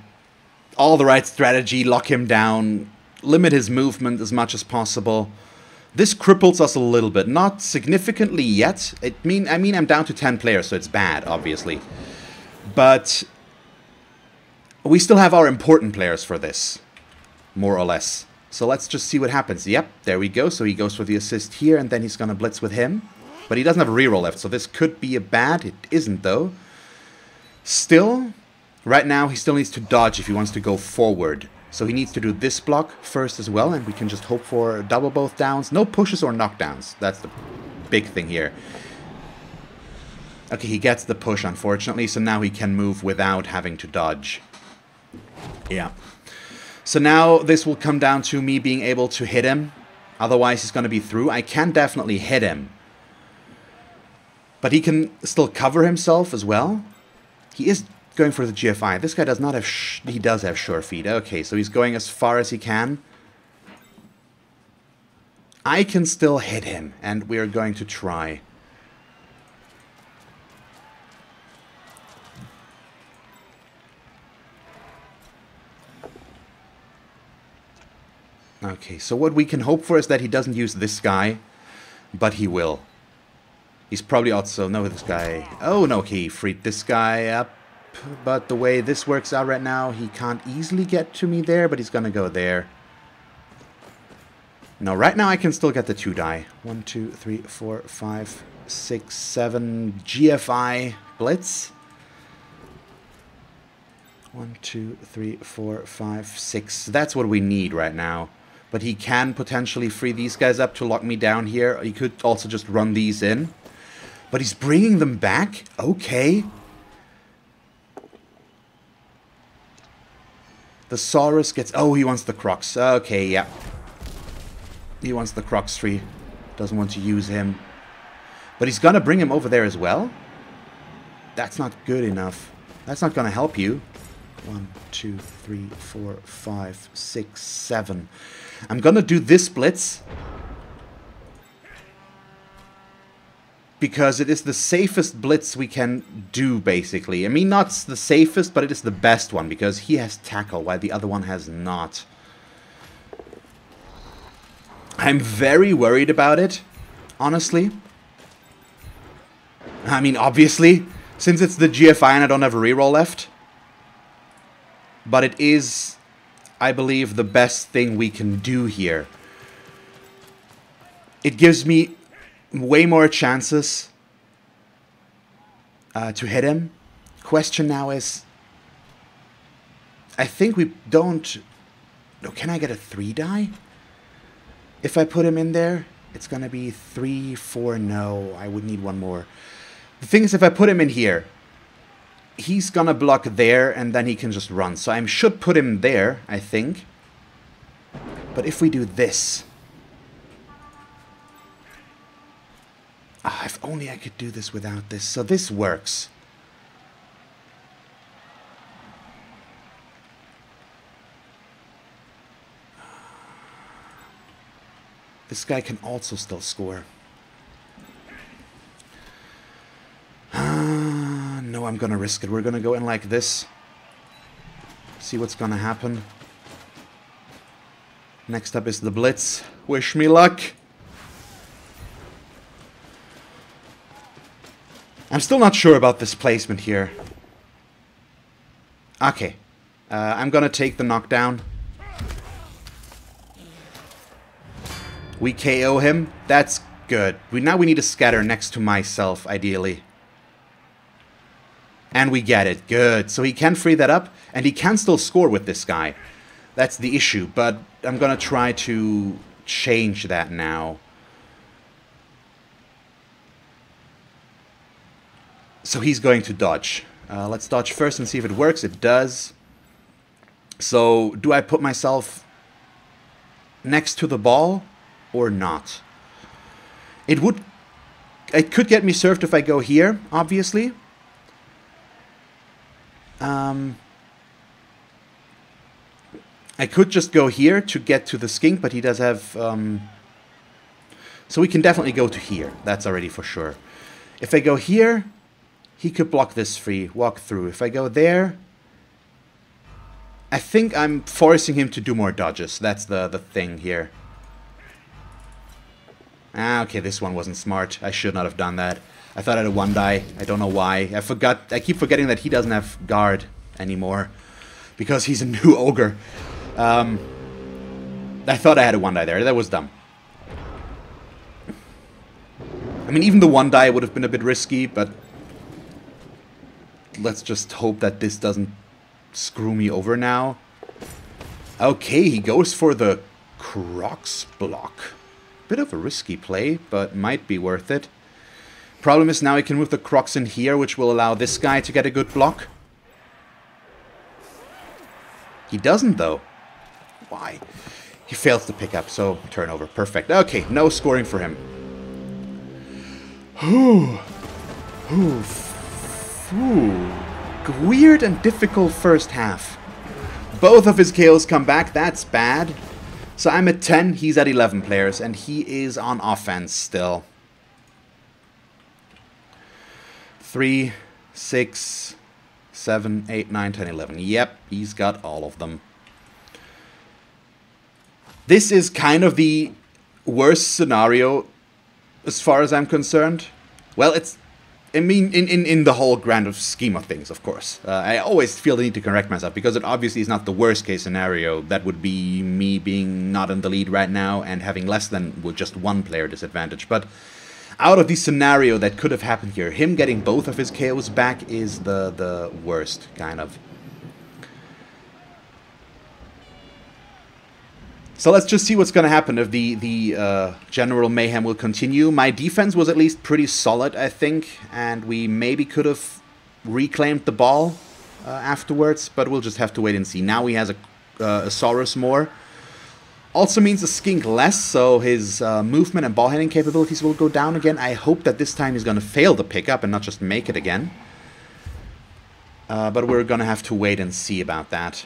all the right strategy. Lock him down, limit his movement as much as possible. This cripples us a little bit, not significantly yet. I mean I'm down to 10 players, so it's bad, obviously. But we still have our important players for this, more or less. So let's just see what happens. Yep, there we go. So he goes for the assist here, and then he's going to blitz with him. But he doesn't have a reroll left, so this could be a bad. It isn't, though. Still, right now, he still needs to dodge if he wants to go forward. So he needs to do this block first as well, and we can just hope for double both downs. No pushes or knockdowns. That's the big thing here. Okay, he gets the push, unfortunately, so now he can move without having to dodge. Yeah. So now this will come down to me being able to hit him. Otherwise he's going to be through. I can definitely hit him. But he can still cover himself as well. He is going for the GFI. This guy does not have... he does have sure feet. Okay, so he's going as far as he can. I can still hit him. And we are going to try. Okay, so what we can hope for is that he doesn't use this guy, but he will. He's probably also... no, this guy... oh, no, okay, he freed this guy up, but the way this works out right now, he can't easily get to me there, but he's gonna go there. No, right now I can still get the 2-die. 1, 2, 3, 4, 5, 6, 7... GFI blitz. 1, 2, 3, 4, 5, 6. That's what we need right now. But he can potentially free these guys up to lock me down here. He could also just run these in. But he's bringing them back? Okay. The Saurus gets... oh, he wants the Crocs. Okay, yeah. He wants the Crocs free. Doesn't want to use him. But he's gonna bring him over there as well? That's not good enough. That's not gonna help you. 1, 2, 3, 4, 5, 6, 7. I'm gonna do this blitz because it is the safest blitz we can do, basically. I mean, not the safest, but it is the best one because he has tackle while the other one has not. I'm very worried about it, honestly. I mean, obviously, since it's the GFI and I don't have a reroll left. But it is, I believe, the best thing we can do here. it gives me way more chances to hit him. Question now is, I think we don't... No, can I get a 3 die? If I put him in there, it's going to be 3, 4, no. I would need one more. The thing is, if I put him in here, he's going to block there, and then he can just run. So I should put him there, I think. But if we do this... if only I could do this without this. So this works. This guy can also still score. No, I'm gonna risk it. We're gonna go in like this. See what's gonna happen. Next up is the Blitz. Wish me luck. I'm still not sure about this placement here. Okay. I'm gonna take the knockdown. We KO him. That's good. Now we need to scatter next to myself, ideally. And we get it. Good. So he can free that up, and he can still score with this guy. That's the issue, but I'm gonna try to change that now. So he's going to dodge. Let's dodge first and see if it works. It does. So do I put myself next to the ball or not? It could get me served if I go here, obviously. I could just go here to get to the skink, but he does have... So we can definitely go to here. That's already for sure. If I go here, he could block this free, walk through. If I go there, I think I'm forcing him to do more dodges. That's the thing here. Okay, this one wasn't smart. I should not have done that. I thought I had a 1 die. I don't know why. I keep forgetting that he doesn't have guard anymore. Because he's a new ogre. I thought I had a 1 die there. That was dumb. I mean, even the 1 die would have been a bit risky, but... Let's just hope that this doesn't screw me over now. Okay, he goes for the Crocs block. Bit of a risky play, but might be worth it. Problem is now he can move the Crocs in here, which will allow this guy to get a good block. He doesn't, though. Why? He fails to pick up, so turnover. Perfect. Okay, no scoring for him. Weird and difficult first half. Both of his KOs come back. That's bad. So I'm at 10, he's at 11 players, and he is on offense still. 3, 6, 7, 8, 9, 10, 11. Yep, he's got all of them. This is kind of the worst scenario as far as I'm concerned. Well, it's... I mean, in the whole grand scheme of things, of course. I always feel the need to correct myself, because it obviously is not the worst case scenario. That would be me being not in the lead right now and having less than just 1 player disadvantage. But out of the scenario that could have happened here, him getting both of his KOs back is the worst, kind of. So let's just see what's going to happen if the general mayhem will continue. My defense was at least pretty solid, I think, and we maybe could have reclaimed the ball afterwards, but we'll just have to wait and see. Now he has a Saurus more. Also means a skink less, so his movement and ball handling capabilities will go down again. I hope that this time he's going to fail the pickup and not just make it again. But we're going to have to wait and see about that.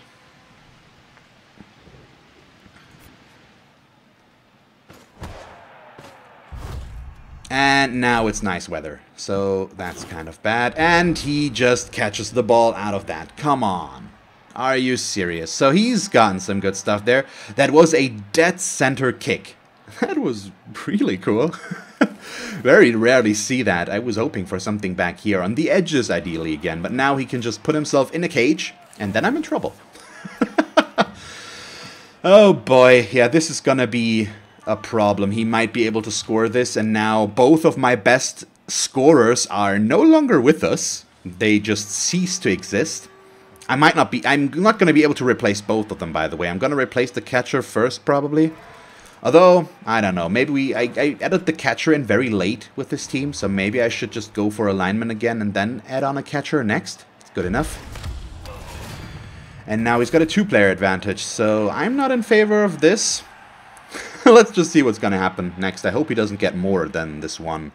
And now it's nice weather, so that's kind of bad. And he just catches the ball out of that. Come on. Are you serious? So he's gotten some good stuff there. That was a dead center kick. That was really cool. Very rarely see that. I was hoping for something back here on the edges, ideally, again. But now he can just put himself in a cage, and then I'm in trouble. Oh boy, yeah, this is gonna be a problem. He might be able to score this, and now both of my best scorers are no longer with us. They just cease to exist. I'm not going to be able to replace both of them, by the way. I'm going to replace the catcher first, probably. Although, I don't know. Maybe I added the catcher in very late with this team, so maybe I should just go for a lineman again and then add on a catcher next. It's good enough. And now he's got a 2-player advantage, so I'm not in favor of this. Let's just see what's going to happen next. I hope he doesn't get more than this one.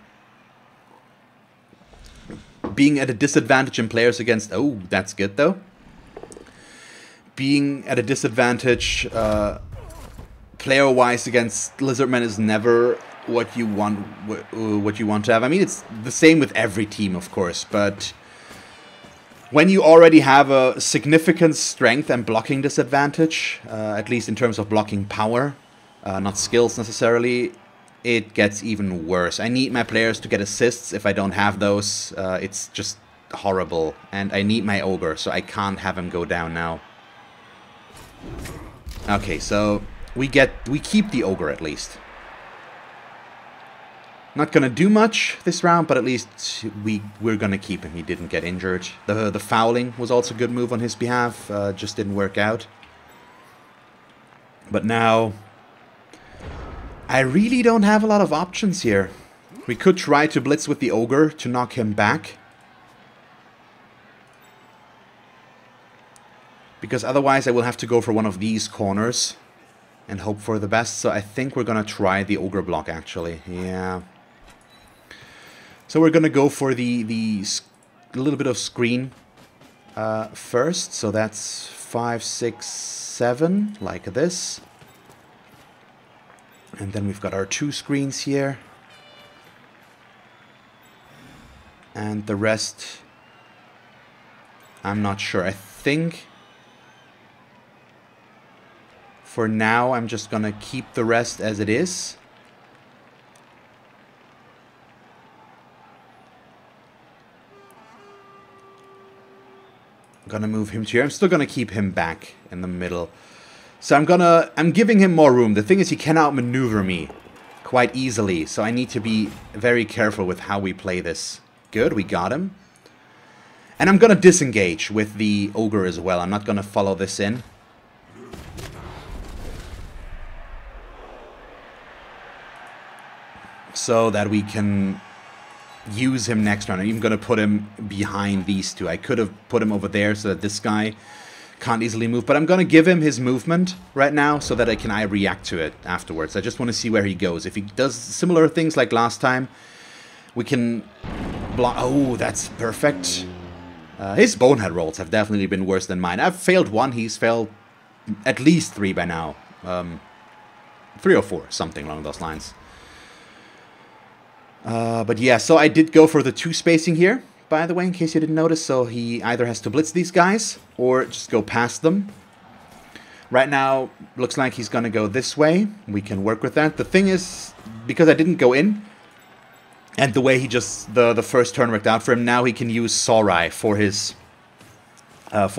Being at a disadvantage in players against... Oh, that's good, though. Being at a disadvantage player-wise against Lizardmen is never what you want to have. I mean, it's the same with every team, of course, but when you already have a significant strength and blocking disadvantage, at least in terms of blocking power, not skills necessarily, it gets even worse. I need my players to get assists. If I don't have those, it's just horrible. And I need my ogre, so I can't have him go down now. Okay, so we keep the ogre at least. Not gonna do much this round, but at least we're gonna keep him. He didn't get injured. The fouling was also a good move on his behalf. Just didn't work out. But now I really don't have a lot of options here. We could try to blitz with the ogre to knock him back. Because otherwise I will have to go for one of these corners and hope for the best. So I think we're going to try the ogre block, actually. Yeah. So we're going to go for the little bit of screen first. So that's 5, 6, 7, like this. And then we've got our 2 screens here. And the rest, I'm not sure. I think for now I'm just gonna keep the rest as it is. I'm gonna move him to here. I'm still gonna keep him back in the middle. So I'm giving him more room. The thing is, he can outmaneuver me quite easily, so I need to be very careful with how we play this. Good, we got him. And I'm gonna disengage with the ogre as well. I'm not gonna follow this in. So that we can use him next round. I'm even gonna put him behind these two. I could have put him over there so that this guy can't easily move, but I'm gonna give him his movement right now so that I react to it afterwards. I just want to see where he goes. If he does similar things like last time, we can block. Oh, that's perfect. His bonehead rolls have definitely been worse than mine. I've failed 1. He's failed at least 3 by now. 3 or 4, something along those lines. But yeah, so I did go for the 2 spacing here, by the way, in case you didn't notice. So he either has to blitz these guys or just go past them. Right now, looks like he's going to go this way. We can work with that. The thing is, because I didn't go in, and the way he just, the first turn worked out for him, now he can use Saurai for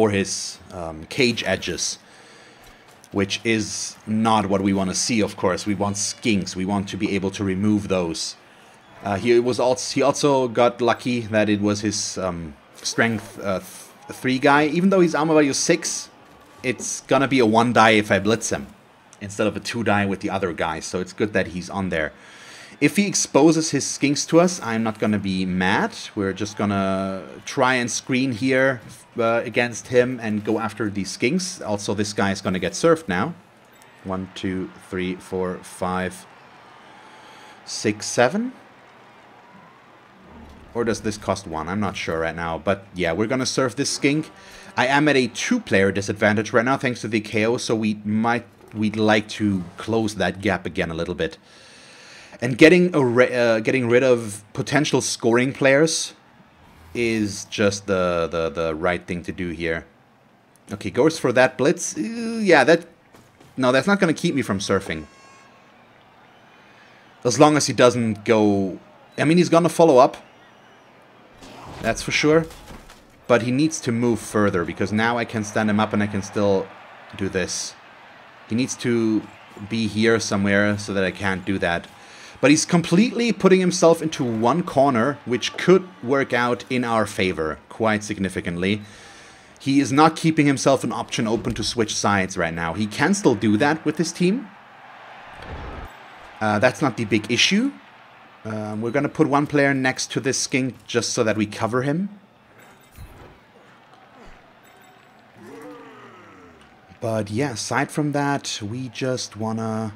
his cage edges. Which is not what we want to see, of course. We want skinks. We want to be able to remove those. He also got lucky that it was his strength 3 guy. Even though he's armor value 6, it's gonna be a 1 die if I blitz him instead of a 2 die with the other guy. So it's good that he's on there. If he exposes his skinks to us, I'm not gonna be mad. We're just gonna try and screen here against him and go after these skinks. Also, this guy is gonna get surfed now. 1, 2, 3, 4, 5, 6, 7. Or does this cost 1? I'm not sure right now. But yeah, we're going to surf this skink. I am at a 2-player disadvantage right now thanks to the KO. So we'd like to close that gap again a little bit. And getting rid of potential scoring players is just the right thing to do here. Okay, goes for that blitz. Yeah, no, that's not going to keep me from surfing. As long as he doesn't go... I mean, he's going to follow up. That's for sure. But he needs to move further, because now I can stand him up and I can still do this. He needs to be here somewhere so that I can't do that. But he's completely putting himself into one corner, which could work out in our favor quite significantly. He is not keeping himself an option open to switch sides right now. He can still do that with his team. That's not the big issue. We're going to put one player next to this skink just so that we cover him. But yeah, aside from that, we just want to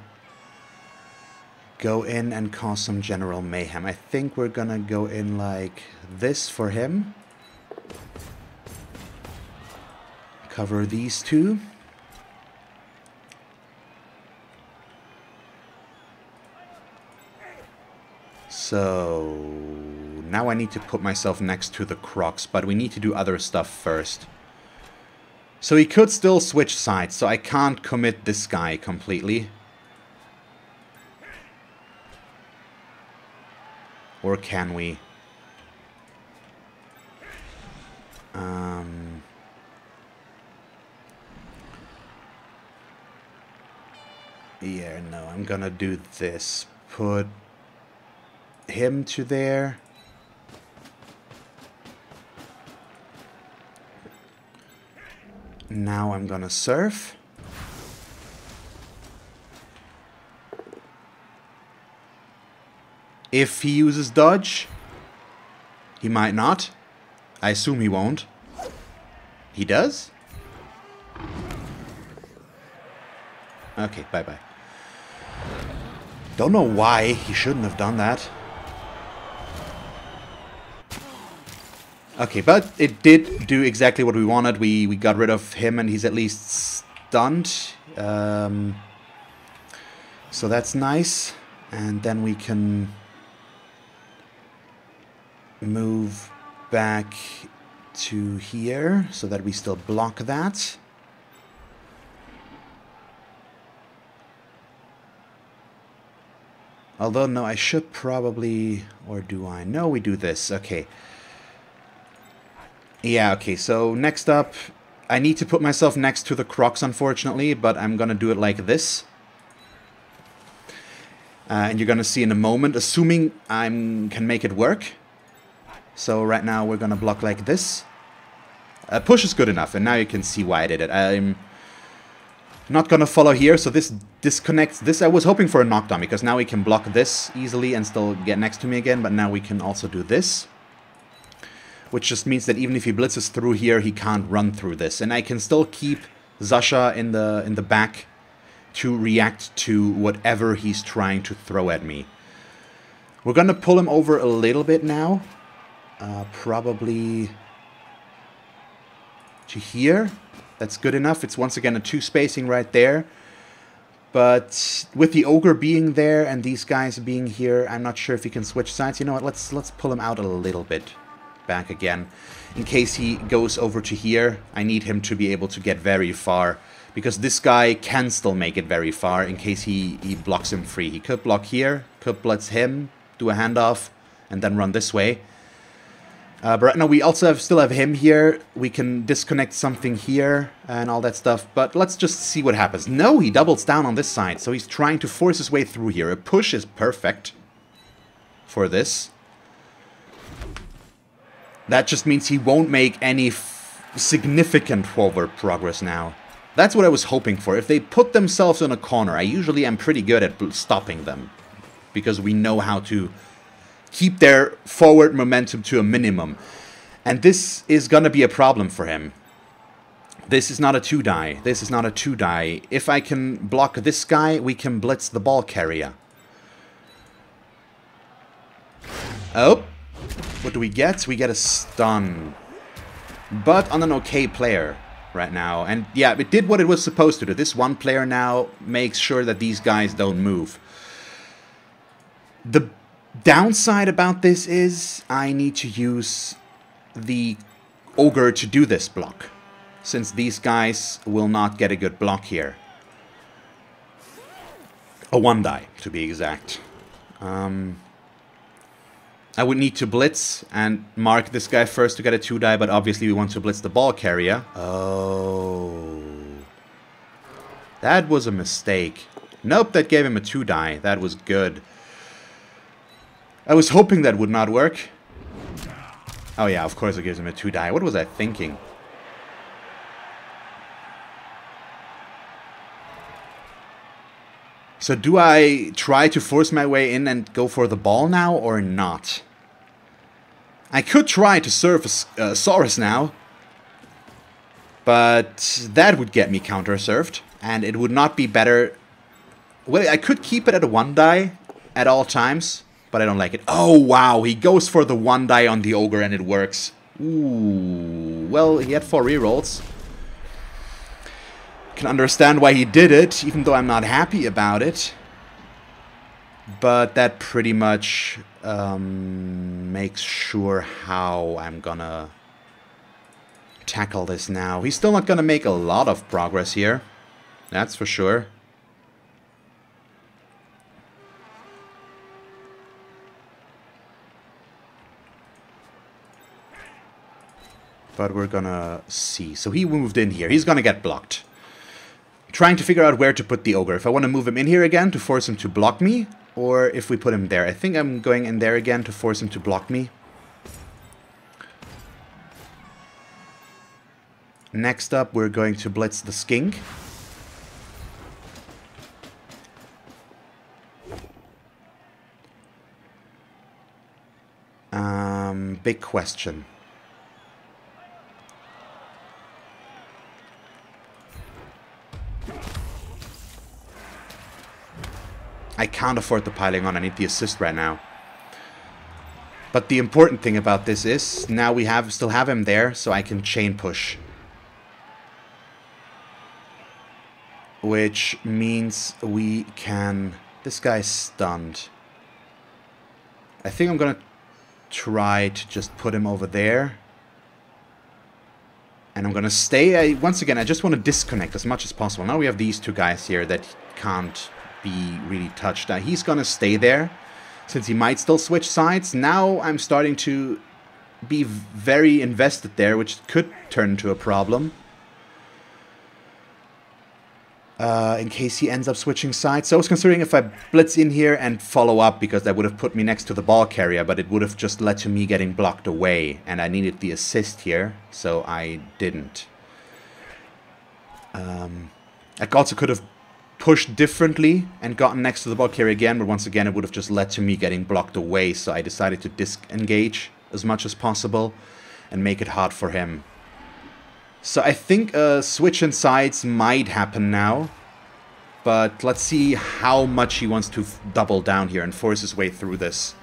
go in and cause some general mayhem. I think we're going to go in like this for him. Cover these two. So now I need to put myself next to the Crocs, but we need to do other stuff first. So he could still switch sides, so I can't commit this guy completely. Or can we? Yeah, no, I'm gonna do this. Put him to there. Now I'm gonna surf. If he uses dodge, he might not. I assume he won't. He does? Okay, bye-bye. Don't know why he shouldn't have done that. Okay, but it did do exactly what we wanted. We got rid of him and he's at least stunned. So that's nice. And then we can move back to here so that we still block that. Although, no, I should probably... Or do I? No, we do this. Okay. Yeah, okay, so next up, I need to put myself next to the Crocs, unfortunately, but I'm gonna do it like this. And you're gonna see in a moment, assuming I can make it work. So right now we're gonna block like this. Push is good enough, and now you can see why I did it. I'm not gonna follow here, so this disconnects this. I was hoping for a knockdown, because now we can block this easily and still get next to me again, but now we can also do this. Which just means that even if he blitzes through here, he can't run through this. And I can still keep Zasha in the back to react to whatever he's trying to throw at me. We're gonna pull him over a little bit now. Probably to here. That's good enough. It's once again a 2 spacing right there. But with the ogre being there and these guys being here, I'm not sure if he can switch sides. You know what? Let's pull him out a little bit back again. In case he goes over to here, I need him to be able to get very far. Because this guy can still make it very far in case he blocks him free. He could block here, could blitz him, do a handoff, and then run this way. But right now we also still have him here. We can disconnect something here and all that stuff. But let's just see what happens. No, he doubles down on this side. So he's trying to force his way through here. A push is perfect for this. That just means he won't make any significant forward progress now. That's what I was hoping for. If they put themselves in a corner, I usually am pretty good at stopping them. Because we know how to keep their forward momentum to a minimum. And this is gonna be a problem for him. This is not a 2-die. This is not a 2-die. If I can block this guy, we can blitz the ball carrier. Oh. What do we get? We get a stun. But on an okay player right now. And yeah, it did what it was supposed to do. This one player now makes sure that these guys don't move. The downside about this is I need to use the ogre to do this block. Since these guys will not get a good block here. A 1-die, to be exact. I would need to blitz and mark this guy first to get a 2-die, but obviously we want to blitz the ball carrier. Oh. That was a mistake. Nope, that gave him a 2-die. That was good. I was hoping that would not work. Oh yeah, of course it gives him a 2-die. What was I thinking? So do I try to force my way in and go for the ball now or not? I could try to serve a Saurus now. But that would get me counter-served. And it would not be better. Well, I could keep it at a 1-die at all times. But I don't like it. Oh, wow. He goes for the 1-die on the Ogre and it works. Ooh. Well, he had 4 rerolls. Can understand why he did it, even though I'm not happy about it. But that pretty much makes sure how I'm gonna tackle this now. He's still not gonna make a lot of progress here. That's for sure. But we're gonna see. So he moved in here. He's gonna get blocked. Trying to figure out where to put the Ogre. If I want to move him in here again to force him to block me, or if we put him there. I think I'm going in there again to force him to block me. Next up, we're going to blitz the Skink. Big question. I can't afford the piling on. I need the assist right now. But the important thing about this is now we still have him there, so I can chain push. Which means we can... This guy's stunned. I think I'm gonna try to just put him over there. And I'm gonna stay... Once again, I just want to disconnect as much as possible. Now we have these 2 guys here that can't be really touched. He's gonna stay there, since he might still switch sides. Now I'm starting to be very invested there, which could turn into a problem. In case he ends up switching sides. So I was considering if I blitz in here and follow up, because that would have put me next to the ball carrier, but it would have just led to me getting blocked away, and I needed the assist here, so I didn't. I also could have pushed differently and gotten next to the ball carrier again, but once again it would have just led to me getting blocked away, so I decided to disengage as much as possible and make it hard for him. So I think a switch in sides might happen now, but let's see how much he wants to double down here and force his way through this.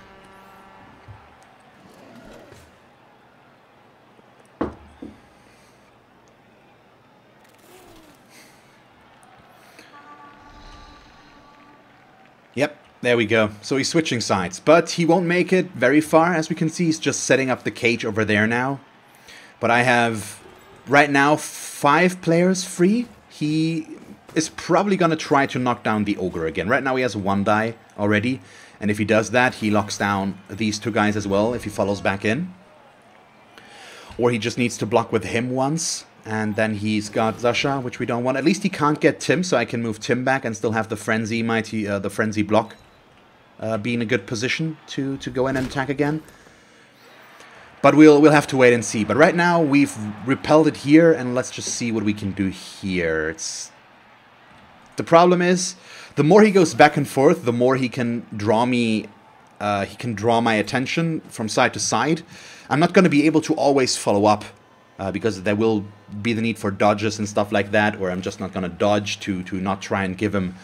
Yep, there we go. So he's switching sides, but he won't make it very far. As we can see, he's just setting up the cage over there now. But I have, right now, 5 players free. He is probably going to try to knock down the Ogre again. Right now he has 1 die already. And if he does that, he locks down these 2 guys as well if he follows back in. Or he just needs to block with him once. And then he's got Zasha, which we don't want. At least he can't get Tim, so I can move Tim back and still have the Frenzy the Frenzy block be in a good position to go in and attack again. But we'll have to wait and see. But right now we've repelled it here, and let's just see what we can do here. The problem is, the more he goes back and forth, the more he can draw me. He can draw my attention from side to side. I'm not going to be able to always follow up. Because there will be the need for dodges and stuff like that, or I'm just not going to dodge to not try and give him,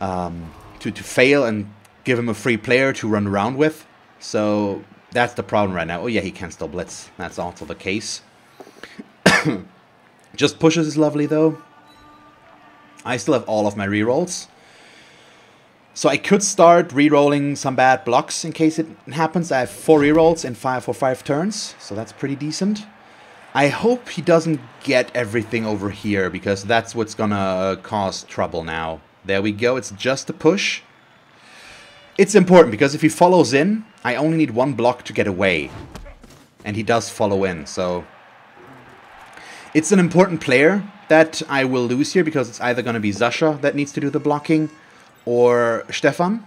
to fail and give him a free player to run around with. So that's the problem right now. Oh yeah, he can still blitz. That's also the case. Just pushes is lovely though. I still have all of my rerolls. So I could start rerolling some bad blocks in case it happens. I have 4 rerolls in 5 turns, so that's pretty decent. I hope he doesn't get everything over here, because that's what's gonna cause trouble now. There we go, it's just a push. It's important, because if he follows in, I only need 1 block to get away. And he does follow in, so... It's an important player, that I will lose here because it's either going to be Sasha that needs to do the blocking or Stefan.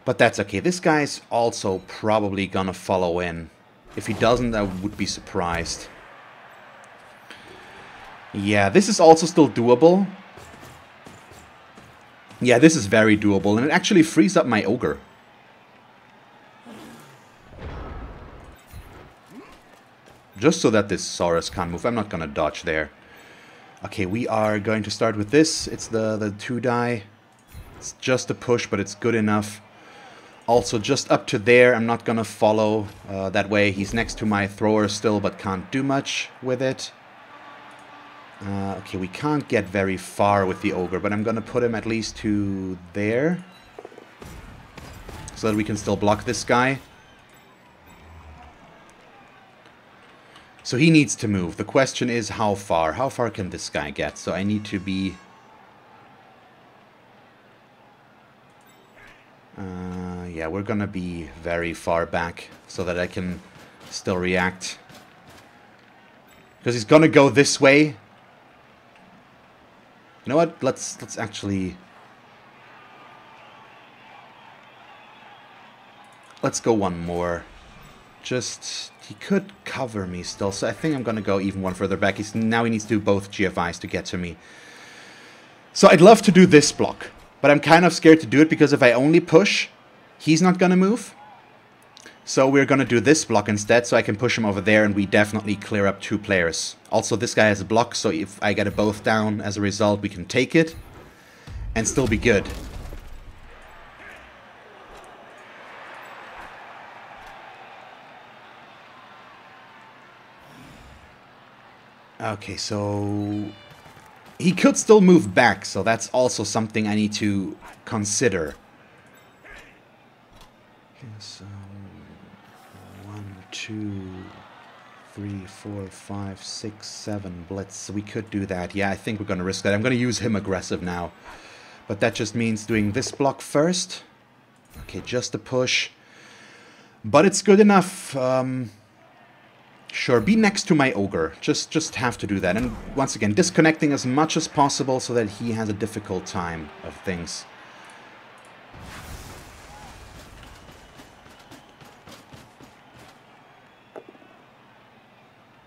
But that's okay. This guy's also probably going to follow in. If he doesn't, I would be surprised. Yeah, this is also still doable. Yeah, this is very doable, and it actually frees up my ogre. Just so that this Saurus can't move. I'm not going to dodge there. Okay, we are going to start with this. It's the 2-die. It's just a push, but it's good enough. Also, just up to there, I'm not going to follow. That way, he's next to my thrower still, but can't do much with it. Okay, we can't get very far with the ogre, but I'm going to put him at least to there. So that we can still block this guy. So he needs to move. The question is how far? How far can this guy get? So I need to be... yeah, we're gonna be very far back so that I can still react. Because he's gonna go this way. You know what? Let's actually... Let's go one more. Just... He could cover me still, so I think I'm going to go even one further back. Now he needs to do both GFIs to get to me. So I'd love to do this block, but I'm kind of scared to do it because if I only push, he's not going to move. So we're going to do this block instead, so I can push him over there and we definitely clear up 2 players. Also, this guy has a block, so if I get it both down as a result, we can take it and still be good. Okay, so he could still move back, so that's also something I need to consider. Okay, so 1, 2, 3, 4, 5, 6, 7 blitz. We could do that. Yeah, I think we're going to risk that. I'm going to use him aggressive now. But that just means doing this block first. Okay, just a push. But it's good enough. Sure, be next to my ogre. Just have to do that. And once again, disconnecting as much as possible so that he has a difficult time of things.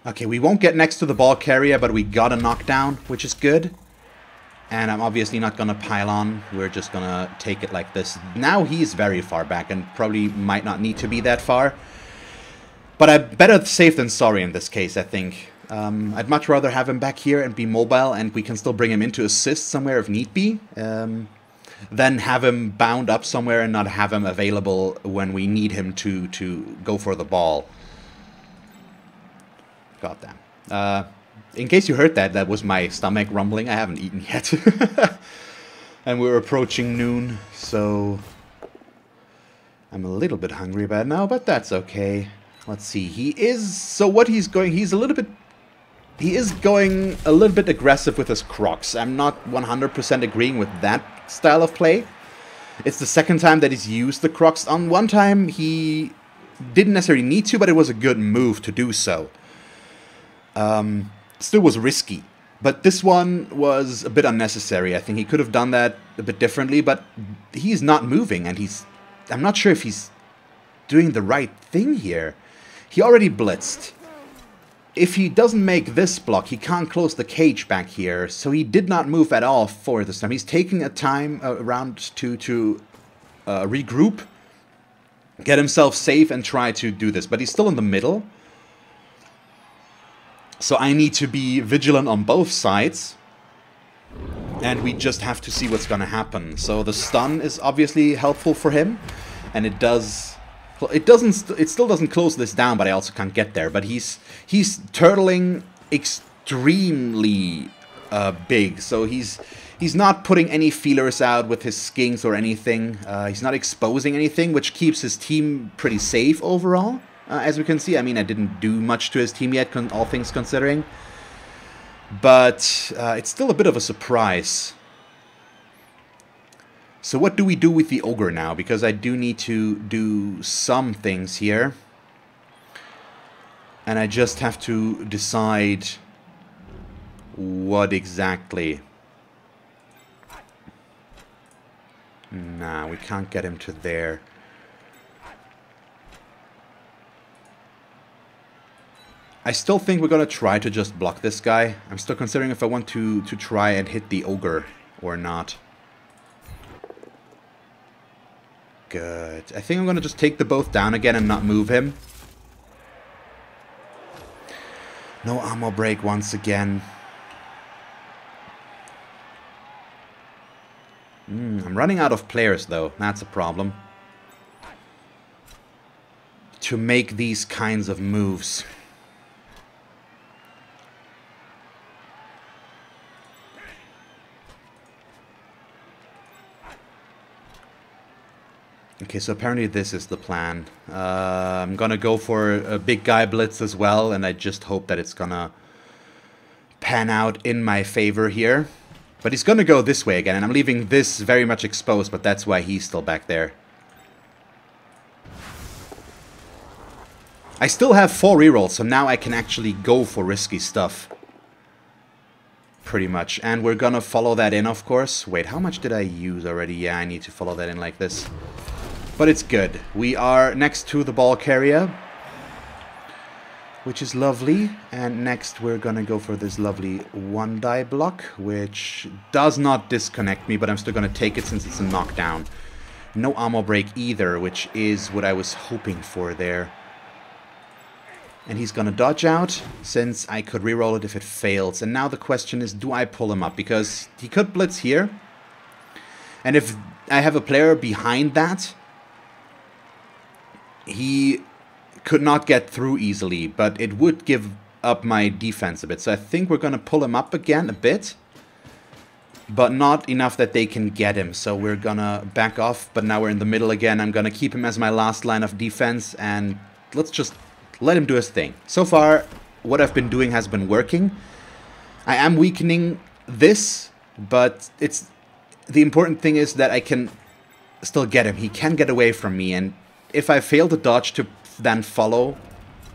Okay, we won't get next to the ball carrier, but we got a knockdown, which is good. And I'm obviously not going to pile on. We're just going to take it like this. Now he's very far back and probably might not need to be that far. But I'm better safe than sorry in this case, I think. I'd much rather have him back here and be mobile, and we can still bring him in to assist somewhere if need be, than have him bound up somewhere and not have him available when we need him to go for the ball. Goddamn. In case you heard that, that was my stomach rumbling. I haven't eaten yet. And we're approaching noon, so I'm a little bit hungry about it now, but that's okay. Let's see, he is, so what he's going, he is going a little bit aggressive with his crocs. I'm not 100% agreeing with that style of play. It's the second time that he's used the crocs. On one time, he didn't necessarily need to, but it was a good move to do so. Still was risky, but this one was a bit unnecessary. I think he could have done that a bit differently, but he's not moving, and I'm not sure if he's doing the right thing here. He already blitzed. If he doesn't make this block, he can't close the cage back here, so he did not move at all for this time. He's taking a time around to regroup, get himself safe, and try to do this. But he's still in the middle. So I need to be vigilant on both sides. And we just have to see what's going to happen. So the stun is obviously helpful for him. And it does... It still doesn't close this down, but I also can't get there. But he's turtling extremely big. So he's not putting any feelers out with his skinks or anything. He's not exposing anything, which keeps his team pretty safe overall. As we can see, I mean, I didn't do much to his team yet, all things considering. But it's still a bit of a surprise. So what do we do with the ogre now? Because I do need to do some things here. And I just have to decide what exactly. Nah, we can't get him to there. I still think we're gonna try to just block this guy. I'm still considering if I want to try and hit the ogre or not. Good. I think I'm gonna just take the both down again and not move him. No armor break once again. I'm running out of players though, that's a problem. To make these kinds of moves. Okay, so apparently this is the plan. I'm gonna go for a big guy blitz as well, and I just hope that it's gonna pan out in my favor here. But he's gonna go this way again, and I'm leaving this very much exposed, but that's why he's still back there. I still have 4 rerolls, so now I can actually go for risky stuff. Pretty much. And we're gonna follow that in, of course. Wait, how much did I use already? Yeah, I need to follow that in like this. But it's good. We are next to the ball carrier, which is lovely. And next we're gonna go for this lovely 1-die block, which does not disconnect me, but I'm still gonna take it since it's a knockdown. No armor break either, which is what I was hoping for there. And he's gonna dodge out, since I could reroll it if it fails. And now the question is, do I pull him up? Because he could blitz here. And if I have a player behind that, he could not get through easily, but it would give up my defense a bit. So I think we're going to pull him up again a bit, but not enough that they can get him. So we're going to back off, but now we're in the middle again. I'm going to keep him as my last line of defense, and let's just let him do his thing. So far, what I've been doing has been working. I am weakening this, but the important thing is that I can still get him. He can get away from me, and if I fail to dodge to then follow,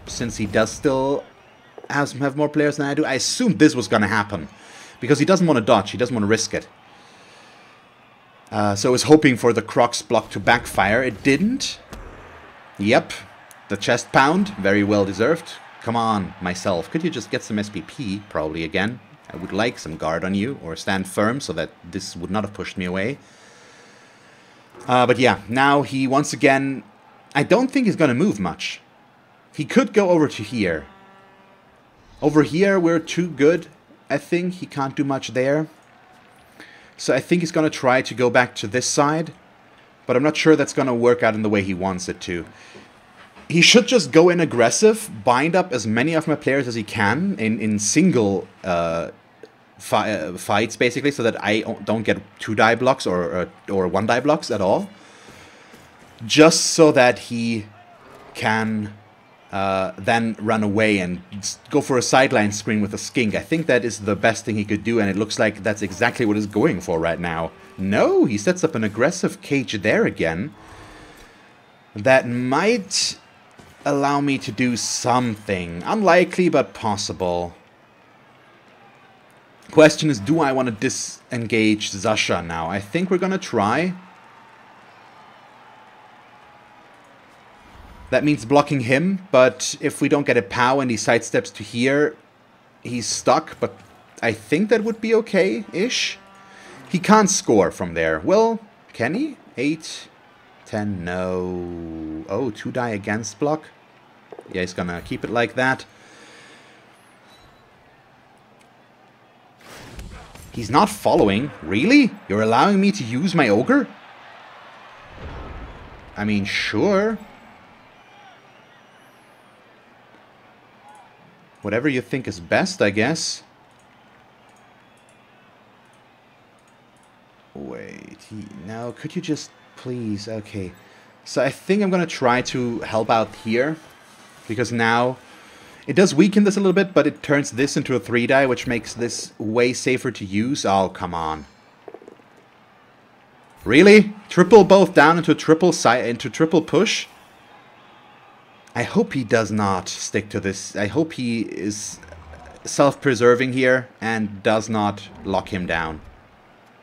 since he does still have more players than I do, I assumed this was going to happen. Because he doesn't want to dodge, he doesn't want to risk it. So I was hoping for the Crocs block to backfire. It didn't. Yep. The chest pound, very well deserved. Come on, myself. Could you just get some SPP, probably again? I would like some guard on you, or stand firm so that this would not have pushed me away. But yeah, now he once again... I don't think he's going to move much. He could go over to here. Over here, we're too good, I think. He can't do much there. So I think he's going to try to go back to this side. But I'm not sure that's going to work out in the way he wants it to. He should just go in aggressive, bind up as many of my players as he can in single fights, basically, so that I don't get 2-die blocks or 1-die blocks at all. Just so that he can then run away and go for a sideline screen with a skink. I think that is the best thing he could do, and it looks like that's exactly what he's going for right now. No, he sets up an aggressive cage there again. That might allow me to do something. Unlikely, but possible. Question is, do I want to disengage Zasha now? I think we're gonna try. That means blocking him, but if we don't get a POW and he sidesteps to here, he's stuck, but I think that would be okay-ish. He can't score from there. Well, can he? 8, 10, no. Oh, 2-die against block. Yeah, he's gonna keep it like that. He's not following. Really? You're allowing me to use my ogre? I mean, sure. Whatever you think is best, I guess. Wait, no, could you just please? Okay. So I think I'm going to try to help out here. Because now it does weaken this a little bit, but it turns this into a 3-die, which makes this way safer to use. Oh, come on. Really? Triple both down into triple push? I hope he does not stick to this. I hope he is self-preserving here and does not lock him down.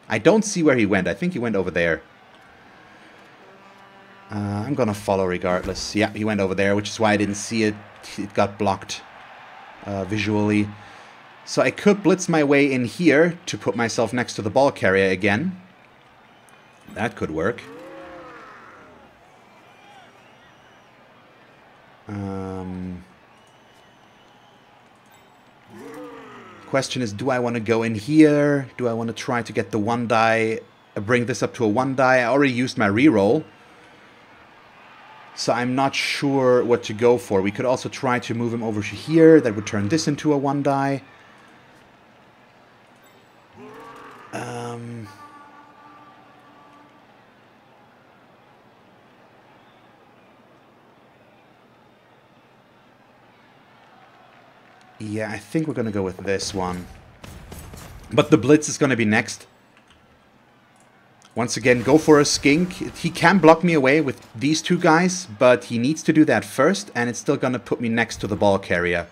I don't see where he went. I think he went over there. I'm gonna follow regardless. Yeah, he went over there, which is why I didn't see it. It got blocked visually. So I could blitz my way in here to put myself next to the ball carrier again. That could work. Question is, do I want to go in here? Do I want to try to get the 1 die, bring this up to a 1 die? I already used my reroll. So I'm not sure what to go for. We could also try to move him over to here. That would turn this into a 1 die. Yeah, I think we're going to go with this one. But the blitz is going to be next. Once again, go for a skink. He can block me away with these 2 guys, but he needs to do that first, and it's still going to put me next to the ball carrier.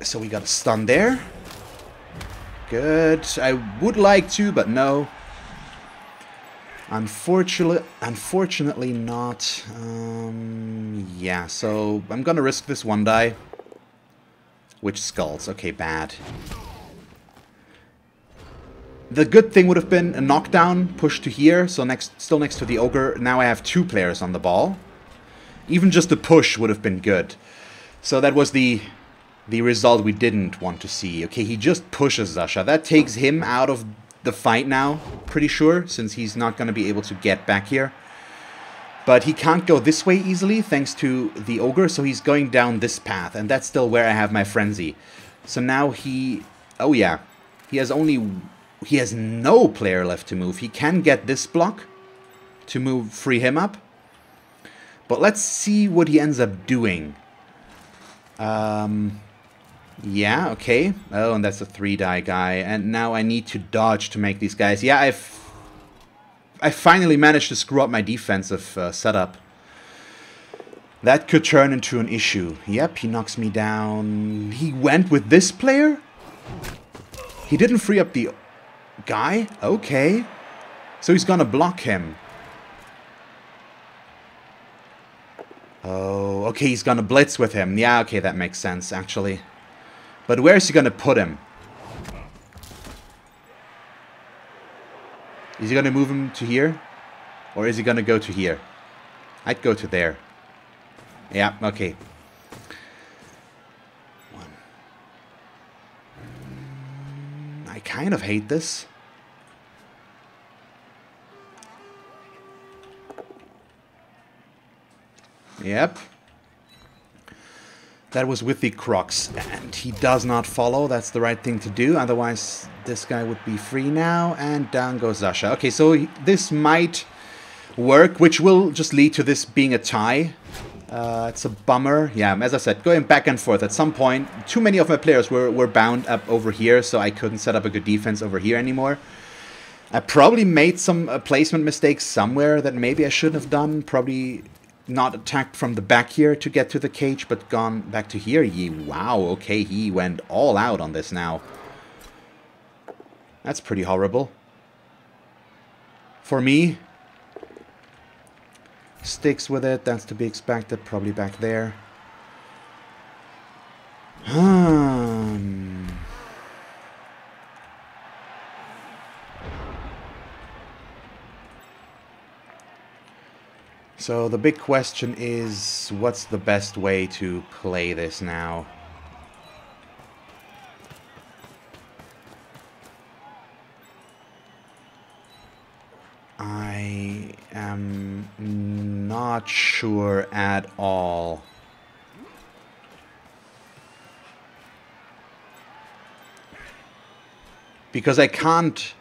So we got a stun there. Good. I would like to, but no. Unfortunately not. Yeah, so I'm gonna risk this 1 die. Which skulls? Okay, bad. The good thing would have been a knockdown, push to here, so still next to the ogre. Now I have 2 players on the ball. Even just a push would have been good. So that was the result we didn't want to see. Okay, he just pushes Zasha. That takes him out of the fight now, pretty sure, since he's not going to be able to get back here. But he can't go this way easily, thanks to the ogre, so he's going down this path, and that's still where I have my frenzy. So now he... Oh yeah, he has no player left to move. He can get this block to free him up. But let's see what he ends up doing. Yeah, okay. Oh, and that's a 3 die guy. And now I need to dodge to make these guys. Yeah, I finally managed to screw up my defensive setup. That could turn into an issue. Yep, he knocks me down. He went with this player? He didn't free up the guy? Okay. So he's gonna block him. Oh, okay, he's gonna blitz with him. Yeah, okay, that makes sense, actually. But where is he gonna put him? Is he gonna move him to here? Or is he gonna go to here? I'd go to there. Yeah, okay. I kind of hate this. Yep. That was with the Crux, and he does not follow. That's the right thing to do, otherwise this guy would be free now, and down goes Zasha. Okay, so this might work, which will just lead to this being a tie. It's a bummer. Yeah, as I said, going back and forth. At some point, too many of my players were bound up over here, so I couldn't set up a good defense over here anymore. I probably made some placement mistakes somewhere that maybe I shouldn't have done. Probably not attacked from the back here to get to the cage, but gone back to here. Wow, okay, he went all out on this now. That's pretty horrible. For me, sticks with it, that's to be expected, probably back there. So the big question is, what's the best way to play this now? I am not sure at all. Because I can't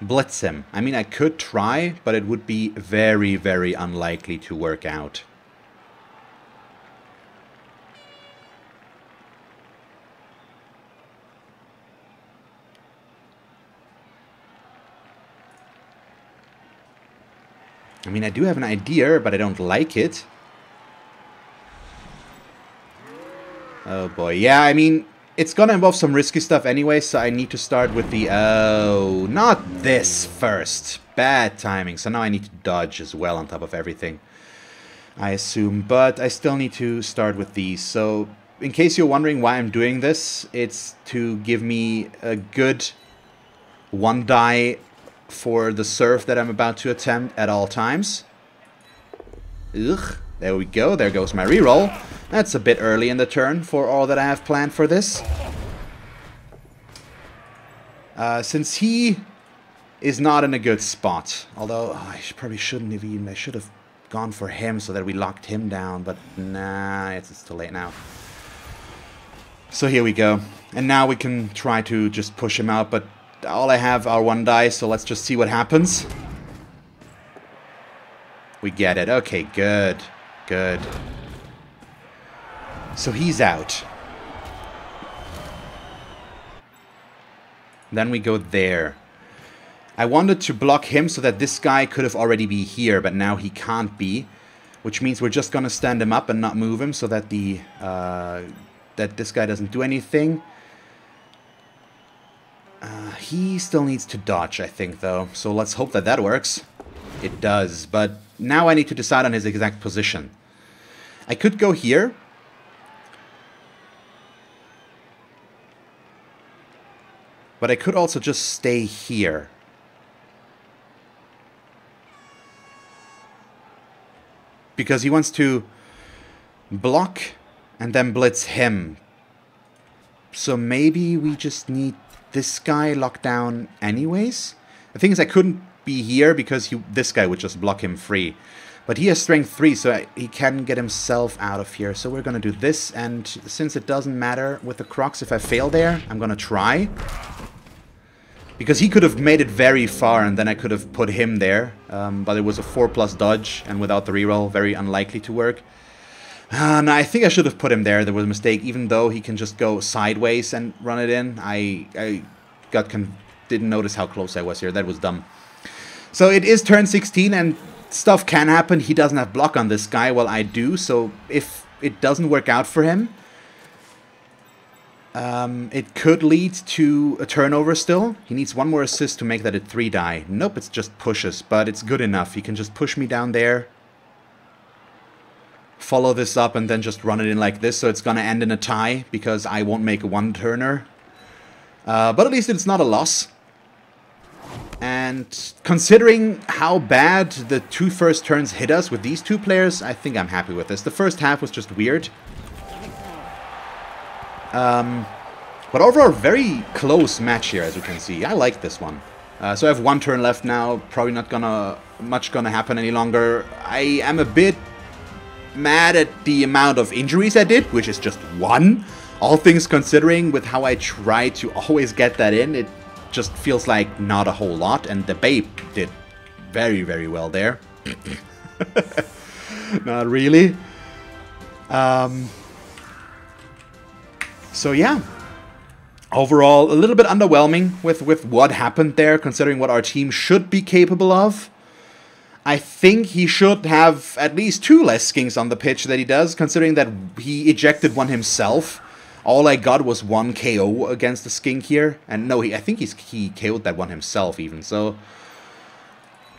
blitz him. I mean, I could try, but it would be very, very unlikely to work out. I mean, I do have an idea, but I don't like it. Oh boy. Yeah, I mean, it's gonna involve some risky stuff anyway, so I need to start with the... Oh, not this first. Bad timing. So now I need to dodge as well on top of everything, I assume. But I still need to start with these. So, in case you're wondering why I'm doing this, it's to give me a good one die for the surf that I'm about to attempt at all times. Ugh. There we go. There goes my reroll. That's a bit early in the turn for all that I have planned for this. Since he is not in a good spot. Although, I probably shouldn't have even... I should have gone for him so that we locked him down. But, nah, it's too late now. So here we go. And now we can try to just push him out. But all I have are one die, so let's just see what happens. We get it. Okay, good. Good. So he's out. Then we go there. I wanted to block him so that this guy could have already be here, but now he can't be. Which means we're just gonna stand him up and not move him so that the that this guy doesn't do anything. He still needs to dodge, I think, though. So let's hope that that works. It does, but now I need to decide on his exact position. I could go here. But I could also just stay here. Because he wants to block and then blitz him. So maybe we just need this guy locked down anyways? The thing is, I couldn't be here because this guy would just block him free. But he has strength 3, so he can get himself out of here. So we're going to do this, and since it doesn't matter with the Crocs if I fail there, I'm going to try. Because he could have made it very far, and then I could have put him there. But it was a 4+ dodge, and without the reroll, very unlikely to work. No, I think I should have put him there. There was a mistake, even though he can just go sideways and run it in. I didn't notice how close I was here. That was dumb. So it is turn 16, and stuff can happen. He doesn't have block on this guy, while I do. So if it doesn't work out for him, it could lead to a turnover still. He needs one more assist to make that a 3 die. Nope, it's just pushes, but it's good enough. He can just push me down there, follow this up, and then just run it in like this. So it's going to end in a tie because I won't make a 1-turner. But at least it's not a loss. And considering how bad the 2 first turns hit us with these 2 players, I think I'm happy with this. The first half was just weird. But overall, very close match here, as you can see. I like this one. So I have 1 turn left now. Probably not much gonna happen any longer. I am a bit mad at the amount of injuries I did, which is just 1. All things considering, with how I try to always get that in, it just feels like not a whole lot. And the Babe did very, very well there. Not really. So yeah, overall a little bit underwhelming with what happened there, considering what our team should be capable of. I think he should have at least 2 less skinks on the pitch that he does, considering that he ejected one himself. All I got was 1 KO against the skink here, and no, I think he KO'd that one himself even. So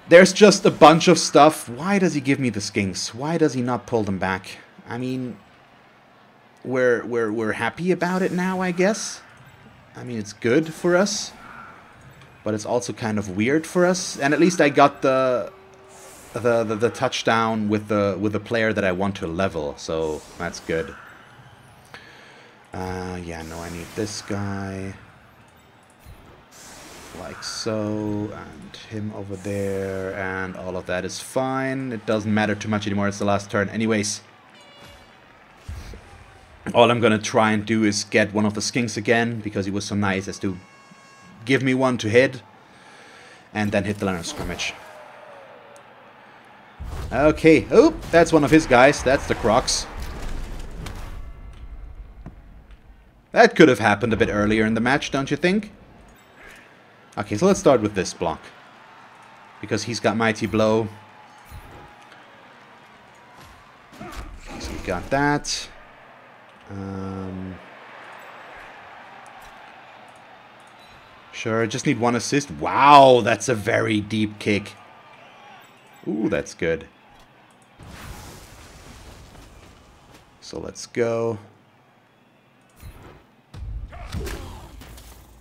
there's just a bunch of stuff. Why does he give me the skinks? Why does he not pull them back? I mean, we're happy about it now, I guess. I mean, it's good for us, but it's also kind of weird for us. And at least I got the touchdown with the player that I want to level, so that's good. Yeah, no, I need this guy like so, and him over there, and all of that is fine. It doesn't matter too much anymore. It's the last turn anyways. All I'm gonna try and do is get one of the skinks again, because he was so nice as to give me one to hit, and then hit the line of scrimmage. Okay, oh, that's one of his guys. That's the Crocs. That could have happened a bit earlier in the match, don't you think? Okay, so let's start with this block, because he's got Mighty Blow. Okay, so we got that. Sure, just need one assist. Wow, that's a very deep kick. Ooh, that's good. So let's go.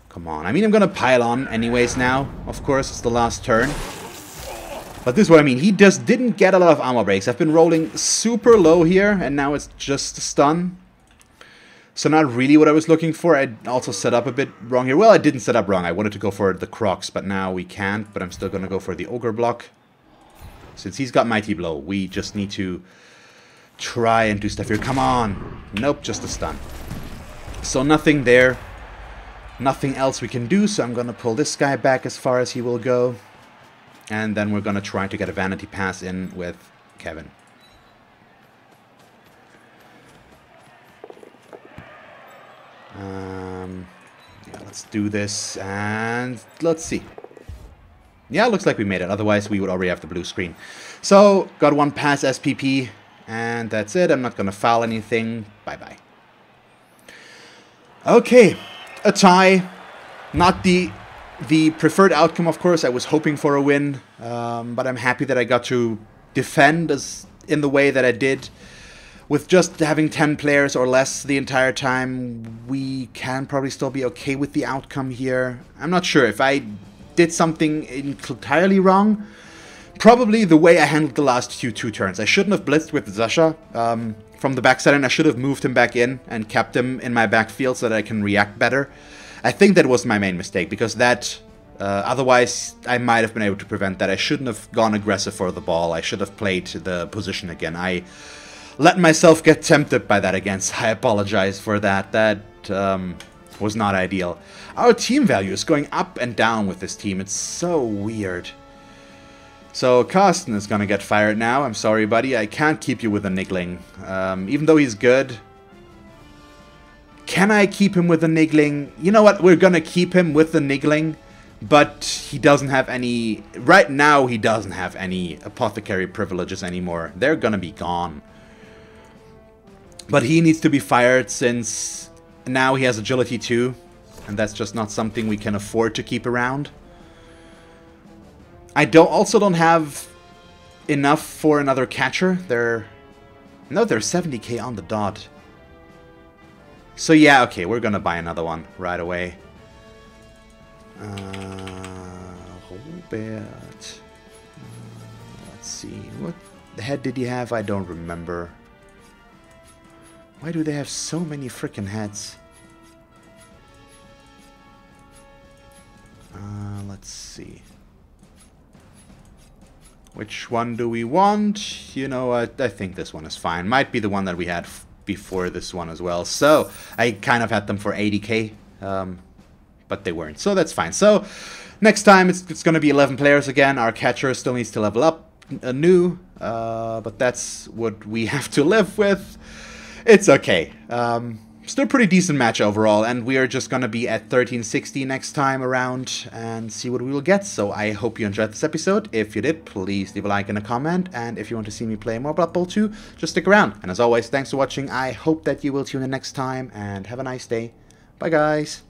Come on. I mean, I'm going to pile on anyways now. Of course, it's the last turn. But this is what I mean. He just didn't get a lot of armor breaks. I've been rolling super low here, and now it's just a stun. So not really what I was looking for. I also set up a bit wrong here. Well, I didn't set up wrong. I wanted to go for the Crocs, but now we can't. But I'm still going to go for the Ogre block. Since he's got Mighty Blow, we just need to try and do stuff here. Come on. Nope, just a stun. So nothing there. Nothing else we can do, so I'm going to pull this guy back as far as he will go. And then we're going to try to get a Vanity Pass in with Kevin. Yeah, let's do this, and let's see. Yeah, it looks like we made it. Otherwise, we would already have the blue screen. So, got one pass SPP, and that's it. I'm not going to foul anything. Bye-bye. Okay, a tie. Not the preferred outcome, of course. I was hoping for a win, but I'm happy that I got to defend as in the way that I did. With just having 10 players or less the entire time, we can probably still be okay with the outcome here. I'm not sure if I did something entirely wrong. Probably the way I handled the last two turns. I shouldn't have blitzed with Zasha from the backside, and I should have moved him back in and kept him in my backfield so that I can react better. I think that was my main mistake, because that... otherwise, I might have been able to prevent that. I shouldn't have gone aggressive for the ball. I should have played the position again. I let myself get tempted by that again, so I apologize for that. That was not ideal. Our team value is going up and down with this team. It's so weird. So Carsten is going to get fired now. I'm sorry, buddy. I can't keep you with a Niggling. Even though he's good. Can I keep him with a Niggling? You know what? We're going to keep him with the Niggling. But he doesn't have any... Right now, he doesn't have any apothecary privileges anymore. They're going to be gone. But he needs to be fired since now he has agility too. And that's just not something we can afford to keep around. I also don't have enough for another catcher. No, they're 70k on the dot. So yeah, okay, we're gonna buy another one right away. Robert. Let's see. What the head did he have? I don't remember. Why do they have so many frickin' heads? Let's see. Which one do we want? You know, I think this one is fine. Might be the one that we had before this one as well. So, I kind of had them for 80k. But they weren't. So, that's fine. So, next time it's going to be 11 players again. Our catcher still needs to level up anew. But that's what we have to live with. It's okay. Still a pretty decent match overall, and we are just going to be at 1360 next time around and see what we will get. So I hope you enjoyed this episode. If you did, please leave a like and a comment, and if you want to see me play more Blood Bowl 2, just stick around. And as always, thanks for watching. I hope that you will tune in next time, and have a nice day. Bye, guys.